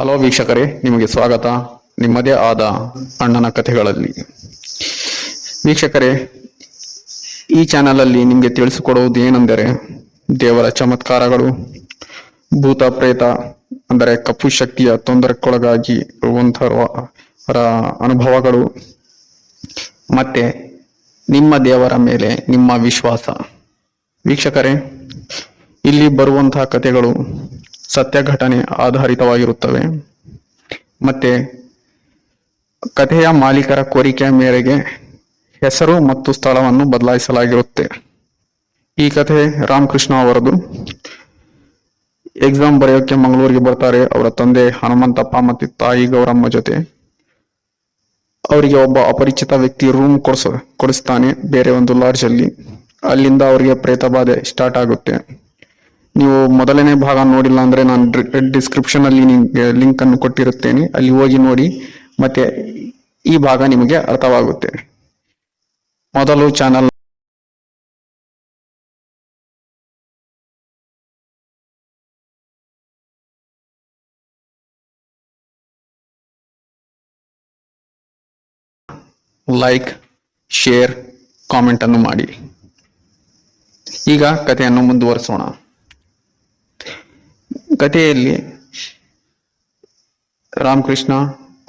Hello ವೀಕ್ಷಕರೇ, ನಿಮಗೆ ಸ್ವಾಗತ ನಿಮ್ಮದೇ ಆದ ಅಣ್ಣನ ಕಥೆಗಳಲ್ಲಿ. ವೀಕ್ಷಕರೇ, ಈ ಚಾನೆಲ್ ಅಲ್ಲಿ ನಿಮಗೆ ತಿಳಿಸಿಕೊಡುವುದು ಏನೆಂದರೆ ದೇವರ ಚಮತ್ಕಾರಗಳು, ಭೂತ ಪ್ರೇತ ಅಂದರೆ ಕಪ್ಪು ಶಕ್ತಿಯ ತೊಂದರೆಗೊಳಗಾಗಿ ಇರುವಂತಹ ಅನುಭವಗಳು, ಮತ್ತೆ ನಿಮ್ಮ ದೇವರ ಮೇಲೆ ನಿಮ್ಮ ವಿಶ್ವಾಸ. ವೀಕ್ಷಕರೇ, ಇಲ್ಲಿ ಬರುವಂತಹ ಕಥೆಗಳು ಸತ್ಯ ಘಟನೆ ಆಧಾರಿತವಾಗಿರುತ್ತವೆ. ಮತ್ತೆ ಕಥೆಯ ಮಾಲೀಕರ ಕೋರಿಕೆಯ ಮೇರೆಗೆ ಹೆಸರು ಮತ್ತು ಸ್ಥಳವನ್ನು ಬದಲಾಯಿಸಲಾಗಿರುತ್ತೆ. ಈ ಕಥೆ ರಾಮಕೃಷ್ಣ ಅವರದು. ಎಕ್ಸಾಮ್ ಬರೆಯೋಕೆ ಮಂಗಳೂರಿಗೆ ಬರ್ತಾರೆ ಅವರ ತಂದೆ ಹನುಮಂತಪ್ಪ ಮತ್ತು ತಾಯಿ ಗೌರಮ್ಮ ಜೊತೆ. ಅವರಿಗೆ ಒಬ್ಬ ಅಪರಿಚಿತ ವ್ಯಕ್ತಿ ರೂಮ್ ಕೊಡಿಸ್ತಾನೆ ಬೇರೆ ಒಂದು ಲಾಡ್ಜ್ ಅಲ್ಲಿ. ಅಲ್ಲಿಂದ ಅವರಿಗೆ ಪ್ರೇತ ಬಾಧೆ ಸ್ಟಾರ್ಟ್ ಆಗುತ್ತೆ. ನೀವು ಮೊದಲನೇ ಭಾಗ ನೋಡಿಲ್ಲ ಅಂದ್ರೆ ನಾನು ಡಿಸ್ಕ್ರಿಪ್ಷನ್ ಅಲ್ಲಿ ನಿಮಗೆ ಲಿಂಕ್ ಅನ್ನು ಕೊಟ್ಟಿರುತ್ತೇನೆ, ಅಲ್ಲಿ ಹೋಗಿ ನೋಡಿ. ಮತ್ತೆ ಈ ಭಾಗ ನಿಮಗೆ ಅರ್ಥವಾಗುತ್ತೆ. ಮೊದಲು ಚಾನಲ್ ಲೈಕ್, ಶೇರ್, ಕಾಮೆಂಟ್ ಅನ್ನು ಮಾಡಿ. ಈಗ ಕಥೆಯನ್ನು ಮುಂದುವರಿಸೋಣ. ಕಥೆಯಲ್ಲಿ ರಾಮಕೃಷ್ಣ,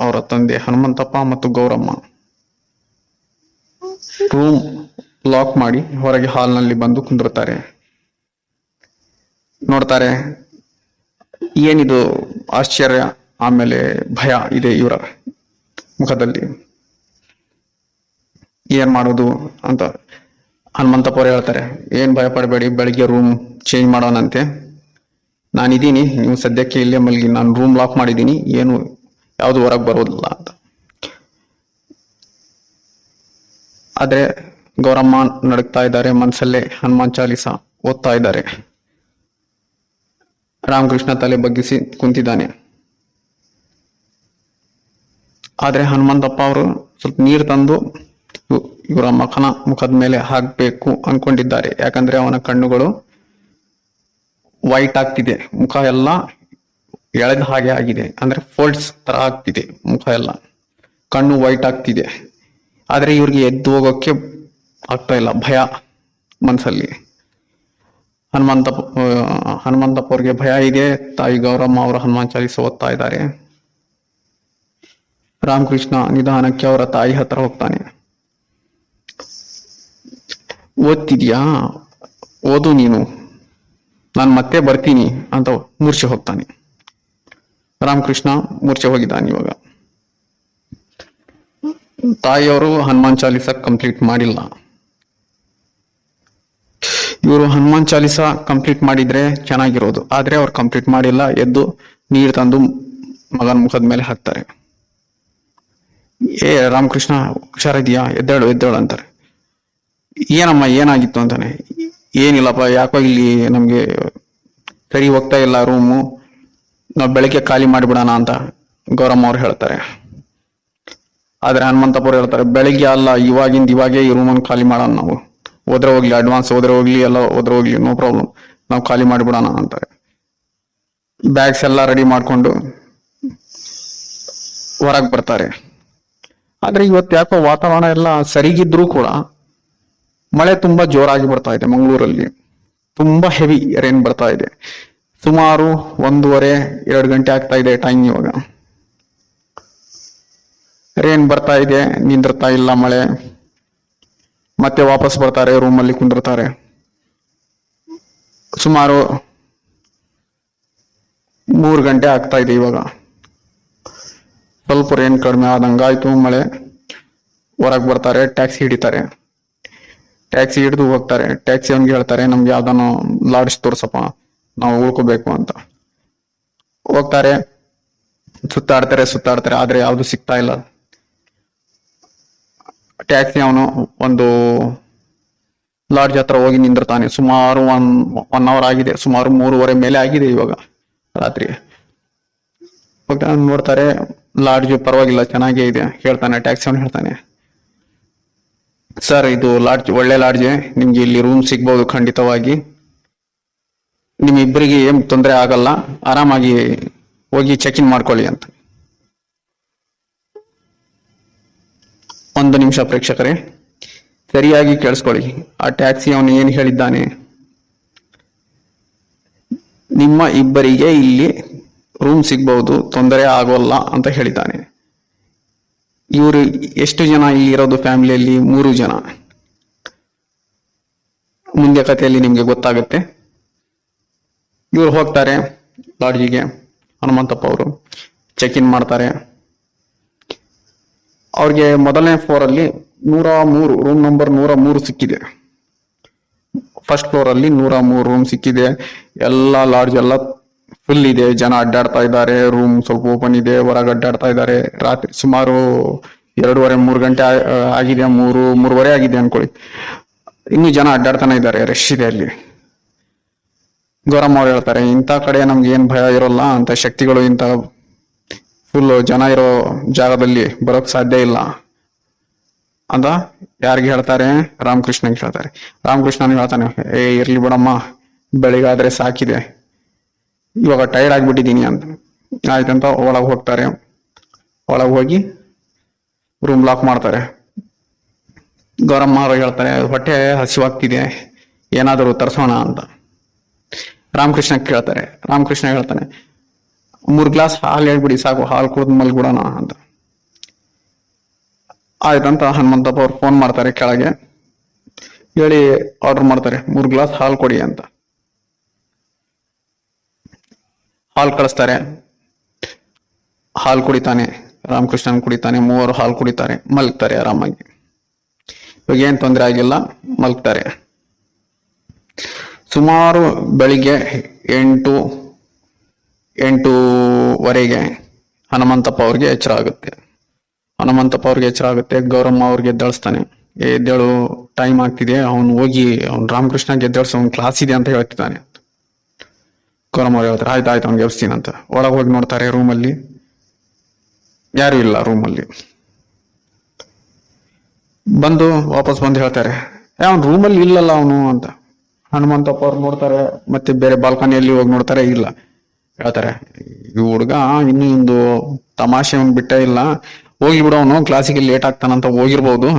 ಅವರ ತಂದೆ ಹನುಮಂತಪ್ಪ ಮತ್ತು ಗೌರಮ್ಮ ರೂಮ್ ಲಾಕ್ ಮಾಡಿ ಹೊರಗೆ ಹಾಲ್ನಲ್ಲಿ ಬಂದು ಕುಂದಿರ್ತಾರೆ. ನೋಡ್ತಾರೆ, ಏನಿದು ಆಶ್ಚರ್ಯ ಆಮೇಲೆ ಭಯ ಇದೆ ಇವರ ಮುಖದಲ್ಲಿ. ಏನ್ ಮಾಡೋದು ಅಂತ ಹನುಮಂತಪ್ಪ ಅವರು ಹೇಳ್ತಾರೆ, ಏನ್ ಭಯ ಪಡಬೇಡಿ, ಬೆಳಿಗ್ಗೆ ರೂಮ್ ಚೇಂಜ್ ಮಾಡೋಣಂತೆ. ನಾನಿದ್ದೀನಿ, ನೀವು ಸದ್ಯಕ್ಕೆ ಇಲ್ಲೇ ಮಲಗಿ, ನಾನು ರೂಮ್ ಲಾಕ್ ಮಾಡಿದ್ದೀನಿ, ಏನು ಯಾವುದು ಹೊರಗೆ ಬರೋದಿಲ್ಲ ಅಂತ. ಆದ್ರೆ ಗೌರಮ್ಮ ನಡುಕ್ತಾ ಇದ್ದಾರೆ, ಮನಸ್ಸಲ್ಲೇ ಹನುಮಾನ್ ಚಾಲಿಸ ಓದ್ತಾ ಇದ್ದಾರೆ. ರಾಮಕೃಷ್ಣ ತಲೆ ಬಗ್ಗಿಸಿ ಕುಂತಿದ್ದಾನೆ. ಆದ್ರೆ ಹನುಮಂತಪ್ಪ ಅವರು ಸ್ವಲ್ಪ ನೀರು ತಂದು ಇವರ ಮುಖದ ಮೇಲೆ ಹಾಕ್ಬೇಕು ಅನ್ಕೊಂಡಿದ್ದಾರೆ. ಯಾಕಂದ್ರೆ ಅವನ ಕಣ್ಣುಗಳು ವೈಟ್ ಆಗ್ತಿದೆ, ಮುಖ ಎಲ್ಲ ಎಳೆದ ಹಾಗೆ ಆಗಿದೆ, ಅಂದ್ರೆ ಫೋಲ್ಡ್ಸ್ ತರ ಆಗ್ತಿದೆ ಮುಖ ಎಲ್ಲ, ಕಣ್ಣು ವೈಟ್ ಆಗ್ತಿದೆ. ಆದ್ರೆ ಇವ್ರಿಗೆ ಎದ್ದು ಹೋಗೋಕೆ ಆಗ್ತಾ ಇಲ್ಲ, ಭಯ ಮನಸ್ಸಲ್ಲಿ. ಹನುಮಂತಪ್ಪ ಅವ್ರಿಗೆ ಭಯ ಇದೆ. ತಾಯಿ ಗೌರಮ್ಮ ಅವರು ಹನುಮಾನ್ ಚಾಲಿಸ ಓದ್ತಾ ಇದ್ದಾರೆ. ರಾಮಕೃಷ್ಣ ನಿಧಾನಕ್ಕೆ ಅವರ ತಾಯಿ ಹತ್ರ ಹೋಗ್ತಾನೆ. ಓದ್ತಿದ್ಯಾ, ಓದು ನೀನು, ನಾನು ಮತ್ತೆ ಬರ್ತೀನಿ ಅಂತ ಮೂರ್ಛೆ ಹೋಗ್ತಾನೆ. ರಾಮಕೃಷ್ಣ ಮೂರ್ಛೆ ಹೋಗಿದ್ದಾನೆ. ಇವಾಗ ತಾಯಿಯವರು ಹನುಮಾನ್ ಚಾಲಿಸ ಕಂಪ್ಲೀಟ್ ಮಾಡಿಲ್ಲ. ಇವರು ಹನುಮಾನ್ ಚಾಲಿಸ ಕಂಪ್ಲೀಟ್ ಮಾಡಿದ್ರೆ ಚೆನ್ನಾಗಿರೋದು, ಆದ್ರೆ ಅವ್ರು ಕಂಪ್ಲೀಟ್ ಮಾಡಿಲ್ಲ. ಎದ್ದು ನೀರು ತಂದು ಮಗನ ಮುಖದ ಮೇಲೆ ಹಾಕ್ತಾರೆ. ರಾಮಕೃಷ್ಣ, ಹುಷಾರಿದ್ಯಾ, ಎದ್ದೇಳು ಅಂತಾರೆ. ಏನಮ್ಮ ಏನಾಗಿತ್ತು ಅಂತಾನೆ. ಏನಿಲ್ಲಪ್ಪ, ಯಾಕೋ ಇಲ್ಲಿ ನಮ್ಗೆ ಸರಿ ಹೋಗ್ತಾ ಇಲ್ಲ ರೂಮು, ನಾವು ಬೆಳಗ್ಗೆ ಖಾಲಿ ಮಾಡಿಬಿಡೋಣ ಅಂತ ಗೌರಮ್ಮ ಅವ್ರು ಹೇಳ್ತಾರೆ. ಆದ್ರೆ ಹನುಮಂತಪ್ಪ ಅವ್ರು ಹೇಳ್ತಾರೆ, ಬೆಳಿಗ್ಗೆ ಅಲ್ಲ, ಇವಾಗೇ ಈ ರೂಮನ್ನು ಖಾಲಿ ಮಾಡೋಣ, ನಾವು ಹೋದ್ರೆ ಹೋಗ್ಲಿ, ಅಡ್ವಾನ್ಸ್ ಹೋದ್ರೆ ಹೋಗ್ಲಿ, ಎಲ್ಲ ಹೋದ್ರೆ ಹೋಗ್ಲಿ, ನೋ ಪ್ರಾಬ್ಲಮ್, ನಾವು ಖಾಲಿ ಮಾಡಿಬಿಡೋಣ ಅಂತಾರೆ. ಬ್ಯಾಗ್ಸ್ ಎಲ್ಲ ರೆಡಿ ಮಾಡ್ಕೊಂಡು ಹೊರಗೆ ಬರ್ತಾರೆ. ಆದ್ರೆ ಇವತ್ತು ಯಾಕೋ ವಾತಾವರಣ ಎಲ್ಲ ಸರಿಗಿದ್ರು ಕೂಡ ಮಳೆ ತುಂಬಾ ಜೋರಾಗಿ ಬರ್ತಾ ಇದೆ. ಮಂಗಳೂರಲ್ಲಿ ತುಂಬಾ ಹೆವಿ ರೇನ್ ಬರ್ತಾ ಇದೆ. ಸುಮಾರು 1:30-2 ಗಂಟೆ ಆಗ್ತಾ ಇದೆ ಟೈಮ್. ಇವಾಗ ರೇನ್ ಬರ್ತಾ ಇದೆ, ನಿಂದಿರ್ತಾ ಇಲ್ಲ ಮಳೆ. ಮತ್ತೆ ವಾಪಸ್ ಬರ್ತಾರೆ, ರೂಮಲ್ಲಿ ಕುಂದಿರ್ತಾರೆ. ಸುಮಾರು 3 ಗಂಟೆ ಆಗ್ತಾ ಇದೆ. ಇವಾಗ ಸ್ವಲ್ಪ ರೇನ್ ಕಡಿಮೆ ಆದಂಗಾಯ್ತು, ಮಳೆ. ಹೊರಗೆ ಬರ್ತಾರೆ, ಟ್ಯಾಕ್ಸಿ ಹಿಡಿತಾರೆ. ಟ್ಯಾಕ್ಸಿ ಹಿಡಿದು ಹೋಗ್ತಾರೆ. ಟ್ಯಾಕ್ಸಿ ಅವನಿಗೆ ಹೇಳ್ತಾರೆ, ನಮ್ಗೆ ಯಾವ್ದಾನ ಲಾಡ್ಜ್ ತೋರ್ಸಪ್ಪ, ನಾವು ಉಳ್ಕೋಬೇಕು ಅಂತ. ಹೋಗ್ತಾರೆ, ಸುತ್ತಾಡ್ತಾರೆ, ಆದ್ರೆ ಯಾವ್ದು ಸಿಗ್ತಾ ಇಲ್ಲ. ಟ್ಯಾಕ್ಸಿ ಅವನು ಒಂದು ಲಾಡ್ಜ್ ಹತ್ರ ಹೋಗಿ ನಿಂದಿರ್ತಾನೆ. ಸುಮಾರು 1 ಅವರ್ ಆಗಿದೆ, ಸುಮಾರು 3:30 ಮೇಲೆ ಆಗಿದೆ ಇವಾಗ ರಾತ್ರಿ. ನೋಡ್ತಾರೆ, ಲಾಡ್ಜ್ ಪರವಾಗಿಲ್ಲ, ಚೆನ್ನಾಗೇ ಇದೆ. ಟ್ಯಾಕ್ಸಿ ಅವನು ಹೇಳ್ತಾನೆ, ಸರ್ ಇದು ಲಾಡ್ಜ್ ಒಳ್ಳೆ ಲಾಡ್ಜ್, ನಿಮ್ಗೆ ಇಲ್ಲಿ ರೂಮ್ ಸಿಗ್ಬಹುದು ಖಂಡಿತವಾಗಿ, ನಿಮ್ಮಿಬ್ಬರಿಗೆ ಏನ್ ತೊಂದರೆ ಆಗಲ್ಲ, ಆರಾಮಾಗಿ ಹೋಗಿ ಚೆಕ್ ಇನ್ ಮಾಡ್ಕೊಳ್ಳಿ ಅಂತ. ಒಂದು ನಿಮಿಷ ಪ್ರೇಕ್ಷಕರೇ, ಸರಿಯಾಗಿ ಕೇಳಿಸ್ಕೊಳ್ಳಿ. ಆ ಟ್ಯಾಕ್ಸಿ ಅವನು ಏನು ಹೇಳಿದ್ದಾನೆ, ನಿಮ್ಮ ಇಬ್ಬರಿಗೆ ಇಲ್ಲಿ ರೂಮ್ ಸಿಗ್ಬಹುದು, ತೊಂದರೆ ಆಗೋಲ್ಲ ಅಂತ ಹೇಳಿದ್ದಾನೆ. ಇವರು ಎಷ್ಟು ಜನ ಇಲ್ಲಿ ಇರೋದು ಫ್ಯಾಮಿಲಿಯಲ್ಲಿ? 3 ಜನ. ಮುಂದೆ ಕಥೆಯಲ್ಲಿ ನಿಮ್ಗೆ ಗೊತ್ತಾಗುತ್ತೆ. ಇವ್ರು ಹೋಗ್ತಾರೆ ಲಾಡ್ಜಿಗೆ, ಹನುಮಂತಪ್ಪ ಅವರು ಚೆಕ್ ಇನ್ ಮಾಡ್ತಾರೆ. ಅವ್ರಿಗೆ ಮೊದಲನೇ ಫ್ಲೋರ್ ಅಲ್ಲಿ 103 ರೂಮ್ ನಂಬರ್ 103 ಸಿಕ್ಕಿದೆ. ಫಸ್ಟ್ ಫ್ಲೋರ್ ಅಲ್ಲಿ 103 ರೂಮ್ ಸಿಕ್ಕಿದೆ. ಎಲ್ಲ ಲಾಡ್ಜ್ ಎಲ್ಲ ಫುಲ್ ಇದೆ, ಜನ ಅಡ್ಡಾಡ್ತಾ ಇದ್ದಾರೆ. ರೂಮ್ ಸ್ವಲ್ಪ ಓಪನ್ ಇದೆ, ಹೊರಗೆ ಅಡ್ಡಾಡ್ತಾ ಇದ್ದಾರೆ. ರಾತ್ರಿ ಸುಮಾರು 2:30-3 ಗಂಟೆ ಆಗಿದೆ, 3:30 ಆಗಿದೆ ಅನ್ಕೊಳ್ಳಿ. ಇನ್ನು ಜನ ಅಡ್ಡಾಡ್ತಾನೆ ಇದ್ದಾರೆ, ರಶ್ ಇದೆ ಅಲ್ಲಿ. ಗೌರಮ್ಮ ಅವ್ರು ಹೇಳ್ತಾರೆ, ಇಂಥ ಕಡೆ ನಮ್ಗೆ ಏನ್ ಭಯ ಇರೋಲ್ಲ, ಅಂತ ಶಕ್ತಿಗಳು ಇಂಥ ಫುಲ್ ಜನ ಇರೋ ಜಾಗದಲ್ಲಿ ಬರೋಕ್ ಸಾಧ್ಯ ಇಲ್ಲ ಅಂತ ಯಾರಿಗೆ ಹೇಳ್ತಾರೆ? ರಾಮಕೃಷ್ಣಗೆ ಹೇಳ್ತಾರೆ. ರಾಮಕೃಷ್ಣನ್ ಹೇಳ್ತಾನೆ, ಇರ್ಲಿ ಬಿಡಮ್ಮ, ಬೆಳಿಗಾದ್ರೆ ಸಾಕಿದೆ, ಇವಾಗ ಟೈರ್ಡ್ ಆಗ್ಬಿಟ್ಟಿದೀನಿ ಅಂತ. ಆಯ್ತಂತ ಒಳಗೆ ಹೋಗ್ತಾರೆ. ಒಳಗೆ ಹೋಗಿ ರೂಮ್ ಲಾಕ್ ಮಾಡ್ತಾರೆ. ಗೌರಮ್ಮ ಅವರು ಹೇಳ್ತಾರೆ, ಹೊಟ್ಟೆ ಹಸಿವಾಗ್ತಿದೆ, ಏನಾದರೂ ತರ್ಸೋಣ ಅಂತ ರಾಮಕೃಷ್ಣ ಕೇಳ್ತಾರೆ. ರಾಮಕೃಷ್ಣ ಹೇಳ್ತಾನೆ, 3 ಗ್ಲಾಸ್ ಹಾಲು ಹೇಳ್ಬಿಡಿ ಸಾಕು, ಹಾಲು ಕುಡಿದ್ ಮಲ್ಬಿಡೋಣ ಅಂತ. ಆಯ್ತಂತ ಹನುಮಂತಪ್ಪ ಅವ್ರು ಫೋನ್ ಮಾಡ್ತಾರೆ ಕೆಳಗೆ, ಹೇಳಿ ಆರ್ಡರ್ ಮಾಡ್ತಾರೆ, 3 ಗ್ಲಾಸ್ ಹಾಲು ಕೊಡಿ ಅಂತ. ಹಾಲು ಕಳಿಸ್ತಾರೆ. ಹಾಲು ಕುಡಿತಾನೆ, ರಾಮಕೃಷ್ಣನ್ ಕುಡಿತಾನೆ, 3 ಹಾಲು ಕುಡಿತಾರೆ, ಮಲ್ಗ್ತಾರೆ ಆರಾಮಾಗಿ. ಇವಾಗ ಏನ್ ತೊಂದರೆ ಆಗಿಲ್ಲ, ಮಲ್ಗ್ತಾರೆ. ಸುಮಾರು ಬೆಳಿಗ್ಗೆ 8:08:30 ಹನುಮಂತಪ್ಪ ಅವ್ರಿಗೆ ಎಚ್ಚರ ಆಗುತ್ತೆ. ಗೌರಮ್ಮ ಅವ್ರಿಗೆ ಎದ್ದೇಳಿಸ್ತಾನೆ, ಎದ್ದೇಳು, ಟೈಮ್ ಆಗ್ತಿದೆ, ಅವ್ನು ಹೋಗಿ ರಾಮಕೃಷ್ಣ ಎದ್ದೇಳ್ಸ, ಅವ್ನು ಕ್ಲಾಸ್ ಇದೆ ಅಂತ ಹೇಳ್ತಿದ್ದಾನೆ. ಗೌರಮ್ಮ ಅವ್ರು ಹೇಳ್ತಾರೆ, ಆಯ್ತು ಅವ್ನಿಗೆ ಎಬ್ಸ್ತೀನಿ ಅಂತ. ಒಳಗೆ ಹೋಗಿ ನೋಡ್ತಾರೆ, ರೂಮಲ್ಲಿ ಯಾರು ಇಲ್ಲ. ರೂಮಲ್ಲಿ ವಾಪಸ್ ಬಂದು ಹೇಳ್ತಾರೆ, ಅವ್ನು ರೂಮಲ್ಲಿ ಇಲ್ಲಲ್ಲ ಅವನು ಅಂತ. ಹನುಮಂತಪ್ಪ ಅವ್ರು ನೋಡ್ತಾರೆ, ಮತ್ತೆ ಬೇರೆ ಬಾಲ್ಕನಿಯಲ್ಲಿ ಹೋಗಿ ನೋಡ್ತಾರೆ, ಇಲ್ಲ. ಹೇಳ್ತಾರೆ, ಈ ಹುಡುಗ ಇನ್ನೂ ಒಂದು ತಮಾಷೆ ಅವ್ನು ಬಿಟ್ಟೇ ಇಲ್ಲ, ಹೋಗ್ಲಿ ಬಿಡು, ಅವನು ಕ್ಲಾಸಿಗೆ ಲೇಟ್ ಆಗ್ತಾನಂತ ಹೋಗಿರ್ಬೋದು,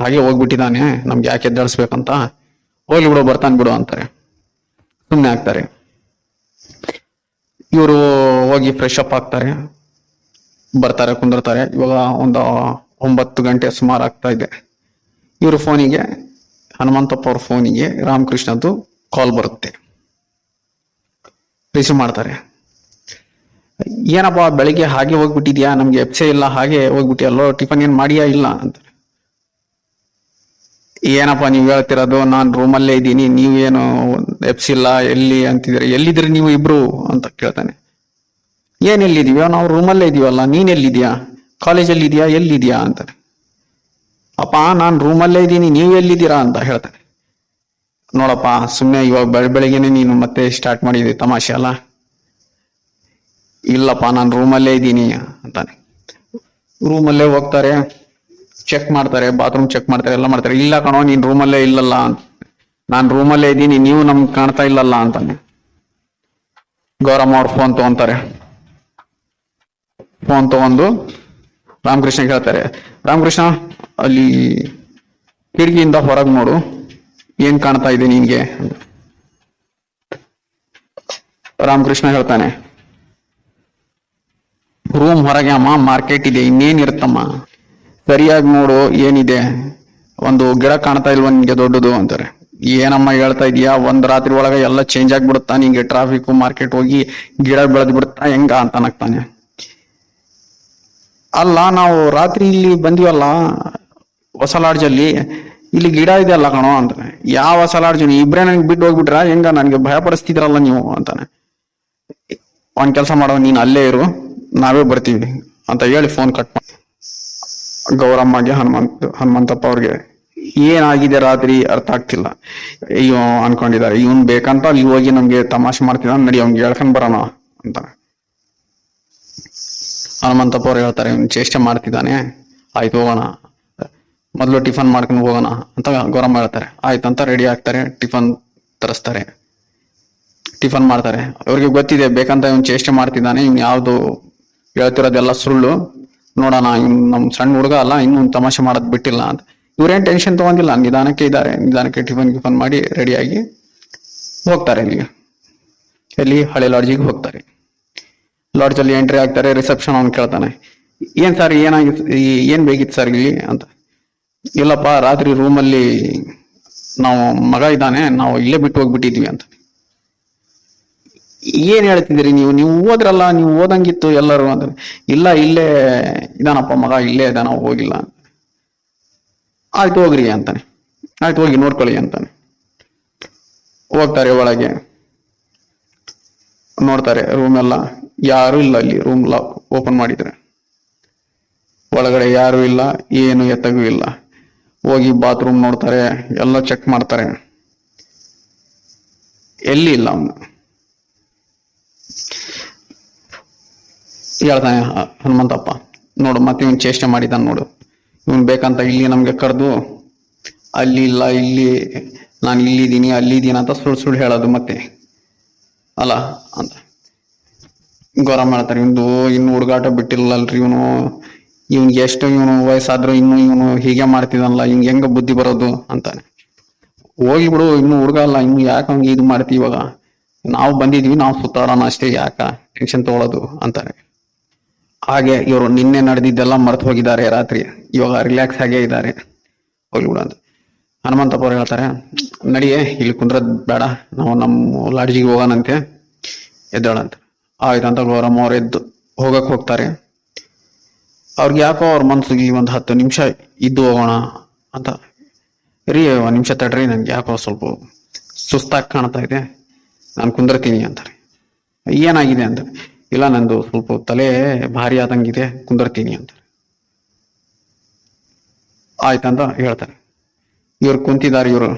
ಹಾಗೆ ಹೋಗ್ಬಿಟ್ಟಿದ್ದಾನೆ, ನಮ್ಗೆ ಯಾಕೆ ಎದ್ದೇಳಿಸ್ಬೇಕಂತ, ಹೋಗ್ಲಿ ಬಿಡು, ಬರ್ತಾನೆ ಬಿಡು ಅಂತಾರೆ. ಸುಮ್ಮನೆ ಆಗ್ತಾರೆ. ಇವರು ಹೋಗಿ ಫ್ರೆಶ್ ಅಪ್ ಆಗ್ತಾರೆ, ಬರ್ತಾರೆ, ಕುಂದಿರ್ತಾರೆ. ಇವಾಗ ಒಂದು 9 ಗಂಟೆ ಸುಮಾರು ಆಗ್ತಾ ಇದೆ. ಇವ್ರ ಫೋನಿಗೆ, ಹನುಮಂತಪ್ಪ ಅವ್ರ ಫೋನಿಗೆ ರಾಮಕೃಷ್ಣದ್ದು ಕಾಲ್ ಬರುತ್ತೆ. ರಿಸೀವ್ ಮಾಡ್ತಾರೆ. ಏನಪ್ಪ ಬೆಳಿಗ್ಗೆ ಹಾಗೆ ಹೋಗ್ಬಿಟ್ಟಿದ್ಯಾ, ನಮ್ಗೆ ಎಪ್ಸೆ ಇಲ್ಲ, ಹಾಗೆ ಹೋಗ್ಬಿಟ್ಟಿಯಲ್ಲೋ, ಟಿಫನ್ ಏನ್ ಮಾಡಿಯಾ ಇಲ್ಲ ಅಂತ. ಏನಪ್ಪ ನೀವ್ ಹೇಳ್ತಿರೋದು, ನಾನ್ ರೂಮಲ್ಲೇ ಇದ್ದೀನಿ, ನೀವೇನು ಎಪ್ಸಿಲ್ಲ ಎಲ್ಲಿ ಅಂತಿದ್ದೀರಿ, ಎಲ್ಲಿದ್ರಿ ನೀವು ಇಬ್ರು ಅಂತ ಕೇಳ್ತಾನೆ. ಏನ್ ಎಲ್ಲಿದೀವ, ನಾವು ರೂಮಲ್ಲೇ ಇದೀವಲ್ಲ, ನೀನ್ ಎಲ್ಲಿದ್ಯಾ, ಕಾಲೇಜಲ್ಲಿ ಇದೆಯಾ, ಎಲ್ಲಿದ್ಯಾ ಅಂತಾನೆ. ಅಪ್ಪ ನಾನ್ ರೂಮಲ್ಲೇ ಇದ್ದೀನಿ, ನೀವ್ ಎಲ್ಲಿದ್ದೀರಾ ಅಂತ ಹೇಳ್ತಾನೆ. ನೋಡಪ್ಪ, ಸುಮ್ನೆ ಇವಾಗ ಬೆಳಿಗ್ಗೆನೆ ನೀನು ಮತ್ತೆ ಸ್ಟಾರ್ಟ್ ಮಾಡಿದಿ ತಮಾಷೆ ಅಲ್ಲ. ಇಲ್ಲಪ್ಪ, ನಾನು ರೂಮಲ್ಲೇ ಇದ್ದೀನಿ ಅಂತಾನೆ. ರೂಮಲ್ಲೇ ಹೋಗ್ತಾರೆ, ಚೆಕ್ ಮಾಡ್ತಾರೆ, ಬಾತ್ರೂಮ್ ಚೆಕ್ ಮಾಡ್ತಾರೆ, ಎಲ್ಲ ಮಾಡ್ತಾರೆ. ಇಲ್ಲ ಕಣೋ, ನೀನ್ ರೂಮಲ್ಲೇ ಇಲ್ಲಲ್ಲ ಅಂತ. ನಾನ್ ರೂಮಲ್ಲೇ ಇದ್ದೀನಿ, ನೀವು ನಮ್ಗೆ ಕಾಣ್ತಾ ಇಲ್ಲಲ್ಲ ಅಂತಾನೆ. ಗೌರಮ್ಮ ಅವ್ರು ಫೋನ್ ತಗೊಂತಾರೆ. ಫೋನ್ ತಗೊಂಡು ರಾಮಕೃಷ್ಣ ಹೇಳ್ತಾರೆ, ರಾಮಕೃಷ್ಣ ಅಲ್ಲಿ ಕಿಟಕಿಯಿಂದ ಹೊರಗೆ ನೋಡು, ಏನ್ ಕಾಣ್ತಾ ಇದೆ ನಿನ್ಗೆ? ರಾಮಕೃಷ್ಣ ಹೇಳ್ತಾನೆ, ರೂಮ್ ಹೊರಗೆ ಅಮ್ಮ ಮಾರ್ಕೆಟ್ ಇದೆ, ಇನ್ನೇನ್ ಇರುತ್ತಮ್ಮ, ಸರಿಯಾಗಿ ನೋಡು ಏನಿದೆ, ಒಂದು ಗಿಡ ಕಾಣ್ತಾ ಇಲ್ವ ನಿನ್ಗೆ ದೊಡ್ಡದು ಅಂತಾರೆ. ಏನಮ್ಮ ಹೇಳ್ತಾ ಇದೀಯಾ, ಒಂದ್ ರಾತ್ರಿ ಒಳಗೆ ಎಲ್ಲ ಚೇಂಜ್ ಆಗ್ಬಿಡುತ್ತಾ ನಿಂಗೆ, ಟ್ರಾಫಿಕ್ ಮಾರ್ಕೆಟ್ ಹೋಗಿ ಗಿಡ ಬೆಳೆದ್ ಬಿಡುತ್ತಾ ಹೆಂಗ ಅಂತ ನಗ್ತಾನೆ. ಅಲ್ಲ, ನಾವು ರಾತ್ರಿ ಇಲ್ಲಿ ಬಂದಿವಲ್ಲ ಹೊಸ ಲಾಡ್ಜಲ್ಲಿ, ಇಲ್ಲಿ ಗಿಡ ಇದೆ ಅಲ್ಲ ಕಣೋ ಅಂತಾನೆ. ಯಾವ ಹೊಸ ಲಾಡ್ಜ್, ಇಬ್ರೇ ನನಗೆ ಬಿಟ್ಟು ಹೋಗ್ಬಿಟ್ರ ಹೆಂಗ, ನನ್ಗೆ ಭಯ ಪಡಿಸ್ತಿದ್ರಲ್ಲ ನೀವು ಅಂತಾನೆ. ಒಂದ್ ಕೆಲಸ ಮಾಡೋ, ನೀನ್ ಅಲ್ಲೇ ಇರು, ನಾವೇ ಬರ್ತೀವಿ ಅಂತ ಹೇಳಿ ಫೋನ್ ಕಟ್ ಮಾಡಿ. ಗೌರಮ್ಮಗೆ ಹನುಮಂತಪ್ಪ ಅವ್ರಿಗೆ ಏನಾಗಿದೆ ರಾತ್ರಿ ಅರ್ಥ ಆಗ್ತಿಲ್ಲ. ಅಯ್ಯೋ ಅನ್ಕೊಂಡಿದ್ದಾರೆ, ಇವನ್ ಬೇಕಂತ ಅಲ್ಲಿ ಹೋಗಿ ನಮ್ಗೆ ತಮಾಷೆ ಮಾಡ್ತಿದ್ದ, ನಡಿ ಅವ್ನಿಗೆ ಹೇಳ್ಕೊಂಡ್ ಬರೋಣ ಅಂತ. ಹನುಮಂತಪ್ಪ ಅವ್ರು ಹೇಳ್ತಾರೆ, ಇವ್ನು ಚೇಷ್ಟೆ ಮಾಡ್ತಿದ್ದಾನೆ, ಆಯ್ತು ಹೋಗೋಣ, ಮೊದಲು ಟಿಫನ್ ಮಾಡ್ಕೊಂಡು ಹೋಗೋಣ ಅಂತ ಗೌರಮ್ಮ ಹೇಳ್ತಾರೆ. ಆಯ್ತಂತ ರೆಡಿ ಆಗ್ತಾರೆ, ಟಿಫನ್ ತರಿಸ್ತಾರೆ. ಟಿಫನ್ ಮಾಡ್ತಾರೆ. ಅವ್ರಿಗೆ ಗೊತ್ತಿದೆ ಬೇಕಂತ ಇವ್ನು ಚೇಷ್ಟೆ ಮಾಡ್ತಿದ್ದಾನೆ, ಇವ್ನು ಯಾವ್ದು ಹೇಳ್ತಿರೋದೆಲ್ಲ ಸುಳ್ಳು, ನೋಡೋಣ ಇವ್ನು ನಮ್ ಸಣ್ಣ ಹುಡುಗ ಅಲ್ಲ, ಇನ್ನು ತಮಾಷೆ ಮಾಡೋದ್ ಬಿಟ್ಟಿಲ್ಲ ಅಂತ. ಇವ್ರೇನ್ ಟೆನ್ಷನ್ ತಗೊಂಡಿಲ್ಲ, ನಿಧಾನಕ್ಕೆ ಇದ್ದಾರೆ. ನಿಧಾನಕ್ಕೆ ಟಿಫನ್ ಮಾಡಿ ರೆಡಿಯಾಗಿ ಹೋಗ್ತಾರೆ. ಇಲ್ಲಿಗೆ ಎಲ್ಲಿ ಹಳೆ ಲಾಡ್ಜಿಗೆ ಹೋಗ್ತಾರೆ. ಲಾಡ್ಜ್ ಅಲ್ಲಿ ಎಂಟ್ರಿ ಆಗ್ತಾರೆ. ರಿಸೆಪ್ಷನ್ ಅವ್ನು ಕೇಳ್ತಾನೆ, ಏನ್ ಸರ್ ಏನಾಗಿತ್ತು, ಏನ್ ಬೇಕಿತ್ತು ಸರ್ ಇಲ್ಲಿ ಅಂತ. ಇಲ್ಲಪ್ಪ, ರಾತ್ರಿ ರೂಮಲ್ಲಿ ನಾವು ಮಗ ಇದ್ದಾನೆ, ನಾವು ಇಲ್ಲೇ ಬಿಟ್ಟು ಹೋಗ್ಬಿಟ್ಟಿದ್ವಿ ಅಂತ. ಏನ್ ಹೇಳ್ತಿದ್ದೀರಿ ನೀವು, ನೀವು ಓದ್ರಲ್ಲ, ನೀವು ಓದಂಗಿತ್ತು ಎಲ್ಲರೂ ಅಂತ. ಇಲ್ಲ, ಇಲ್ಲೇ ಇದಾನಪ್ಪ ಮಗ, ಇಲ್ಲೇ ಇದಾನ, ಹೋಗಿಲ್ಲ. ಆಯ್ತು ಹೋಗ್ರಿ ಅಂತಾನೆ. ಆಯ್ತು ಹೋಗಿ ನೋಡ್ಕೊಳ್ಳಿ ಅಂತಾನೆ. ಹೋಗ್ತಾರೆ ಒಳಗೆ, ನೋಡ್ತಾರೆ ರೂಮ್ ಎಲ್ಲ ಯಾರು ಇಲ್ಲ. ಅಲ್ಲಿ ರೂಮ್ ಓಪನ್ ಮಾಡಿದ್ರೆ ಒಳಗಡೆ ಯಾರು ಇಲ್ಲ, ಏನು ಎತ್ತಗೂ ಇಲ್ಲ. ಹೋಗಿ ಬಾತ್ರೂಮ್ ನೋಡ್ತಾರೆ, ಎಲ್ಲ ಚೆಕ್ ಮಾಡ್ತಾರೆ, ಎಲ್ಲಿ ಇಲ್ಲ. ಅವನು ಹೇಳ್ತಾನೆ ಹನುಮಂತಪ್ಪ, ನೋಡು ಮತ್ತೆ ಇವನ್ ಚೇಷ್ಟೆ ಮಾಡಿದಾನ ನೋಡು, ಇವನ್ ಬೇಕಂತ ಇಲ್ಲಿ ನಮ್ಗೆ ಕರೆದು ಅಲ್ಲಿ ಇಲ್ಲ, ಇಲ್ಲಿ ನಾನು ಇಲ್ಲಿದ್ದೀನಿ ಅಲ್ಲಿದ್ದೀನಿ ಅಂತ ಸುಳ್ಳು ಸುಳ್ಳು ಹೇಳೋದು ಮತ್ತೆ ಅಲ್ಲ ಅಂತ. ಗೌರಮ್ಮ ಹೇಳ್ತಾರೆ, ಇನ್ನು ಹುಡುಗಾಟ ಬಿಟ್ಟಿಲ್ಲಲ್ರಿ ಇವನು, ಇವ್ನಿಗೆ ಎಷ್ಟು ಇವನು ವಯಸ್ಸಾದ್ರು ಇನ್ನು ಇವನು ಹೀಗೆ ಮಾಡ್ತಿದನಲ್ಲ, ಇವ್ನಿಗೆ ಹೆಂಗ ಬುದ್ಧಿ ಬರೋದು ಅಂತಾನೆ. ಹೋಗಿ ಬಿಡು, ಇನ್ನು ಹುಡುಗ ಅಲ್ಲ, ಇನ್ನು ಯಾಕೆ ಹಂಗೆ ಇದು ಮಾಡ್ತಿ, ಇವಾಗ ನಾವು ಬಂದಿದ್ವಿ, ನಾವು ಸುತ್ತಾಡೋಣ ಅಷ್ಟೇ, ಯಾಕ ಟೆನ್ಷನ್ ತಗೊಳ್ಳೋದು ಅಂತಾರೆ. ಹಾಗೆ ಇವರು ನಿನ್ನೆ ನಡೆದಿದ್ದೆಲ್ಲ ಮರ್ತು ಹೋಗಿದ್ದಾರೆ ರಾತ್ರಿ, ಇವಾಗ ರಿಲ್ಯಾಕ್ಸ್ ಆಗೇ ಇದ್ದಾರೆ. ಹೋಗಿ ಬಿಡು ಅಂತ ಹನುಮಂತಪ್ಪ ಅವ್ರು ಹೇಳ್ತಾರೆ, ನಡಿಯೇ ಇಲ್ಲಿ ಕುಂದ್ರದ್ ಬೇಡ, ನಾವು ನಮ್ಮ ಲಾಡ್ಜಿಗೆ ಹೋಗೋಣಂತೆ, ಎದ್ದೇಳಂತ. ಆಯ್ತಂತ ಗೌರಮ್ಮ ಅವ್ರು ಎದ್ದು ಹೋಗಕ್ ಹೋಗ್ತಾರೆ. ಅವ್ರಿಗೆ ಯಾಕೋ ಅವ್ರ ಮನ್ಸಿಗೆ ಒಂದು 10 ನಿಮಿಷ ಇದ್ದು ಹೋಗೋಣ ಅಂತ. ರೀ 1 ನಿಮಿಷ ತಡ್ರಿ, ನನ್ಗೆ ಯಾಕೋ ಸ್ವಲ್ಪ ಸುಸ್ತಾಗಿ ಕಾಣ್ತಾ ಇದೆ, ನಾನು ಕುಂದಿರ್ತೀನಿ ಅಂತಾರೆ. ಏನಾಗಿದೆ ಅಂತ. ಇಲ್ಲ, ನಂದು ಸ್ವಲ್ಪ ತಲೆ ಭಾರಿ ಆದಂಗಿದೆ, ಕುಂದಿರ್ತೀನಿ ಅಂತಾರೆ. ಆಯ್ತಂತ ಹೇಳ್ತಾರೆ. ಇವ್ರು ಕುಂತಿದ್ದಾರೆ. ಇವರು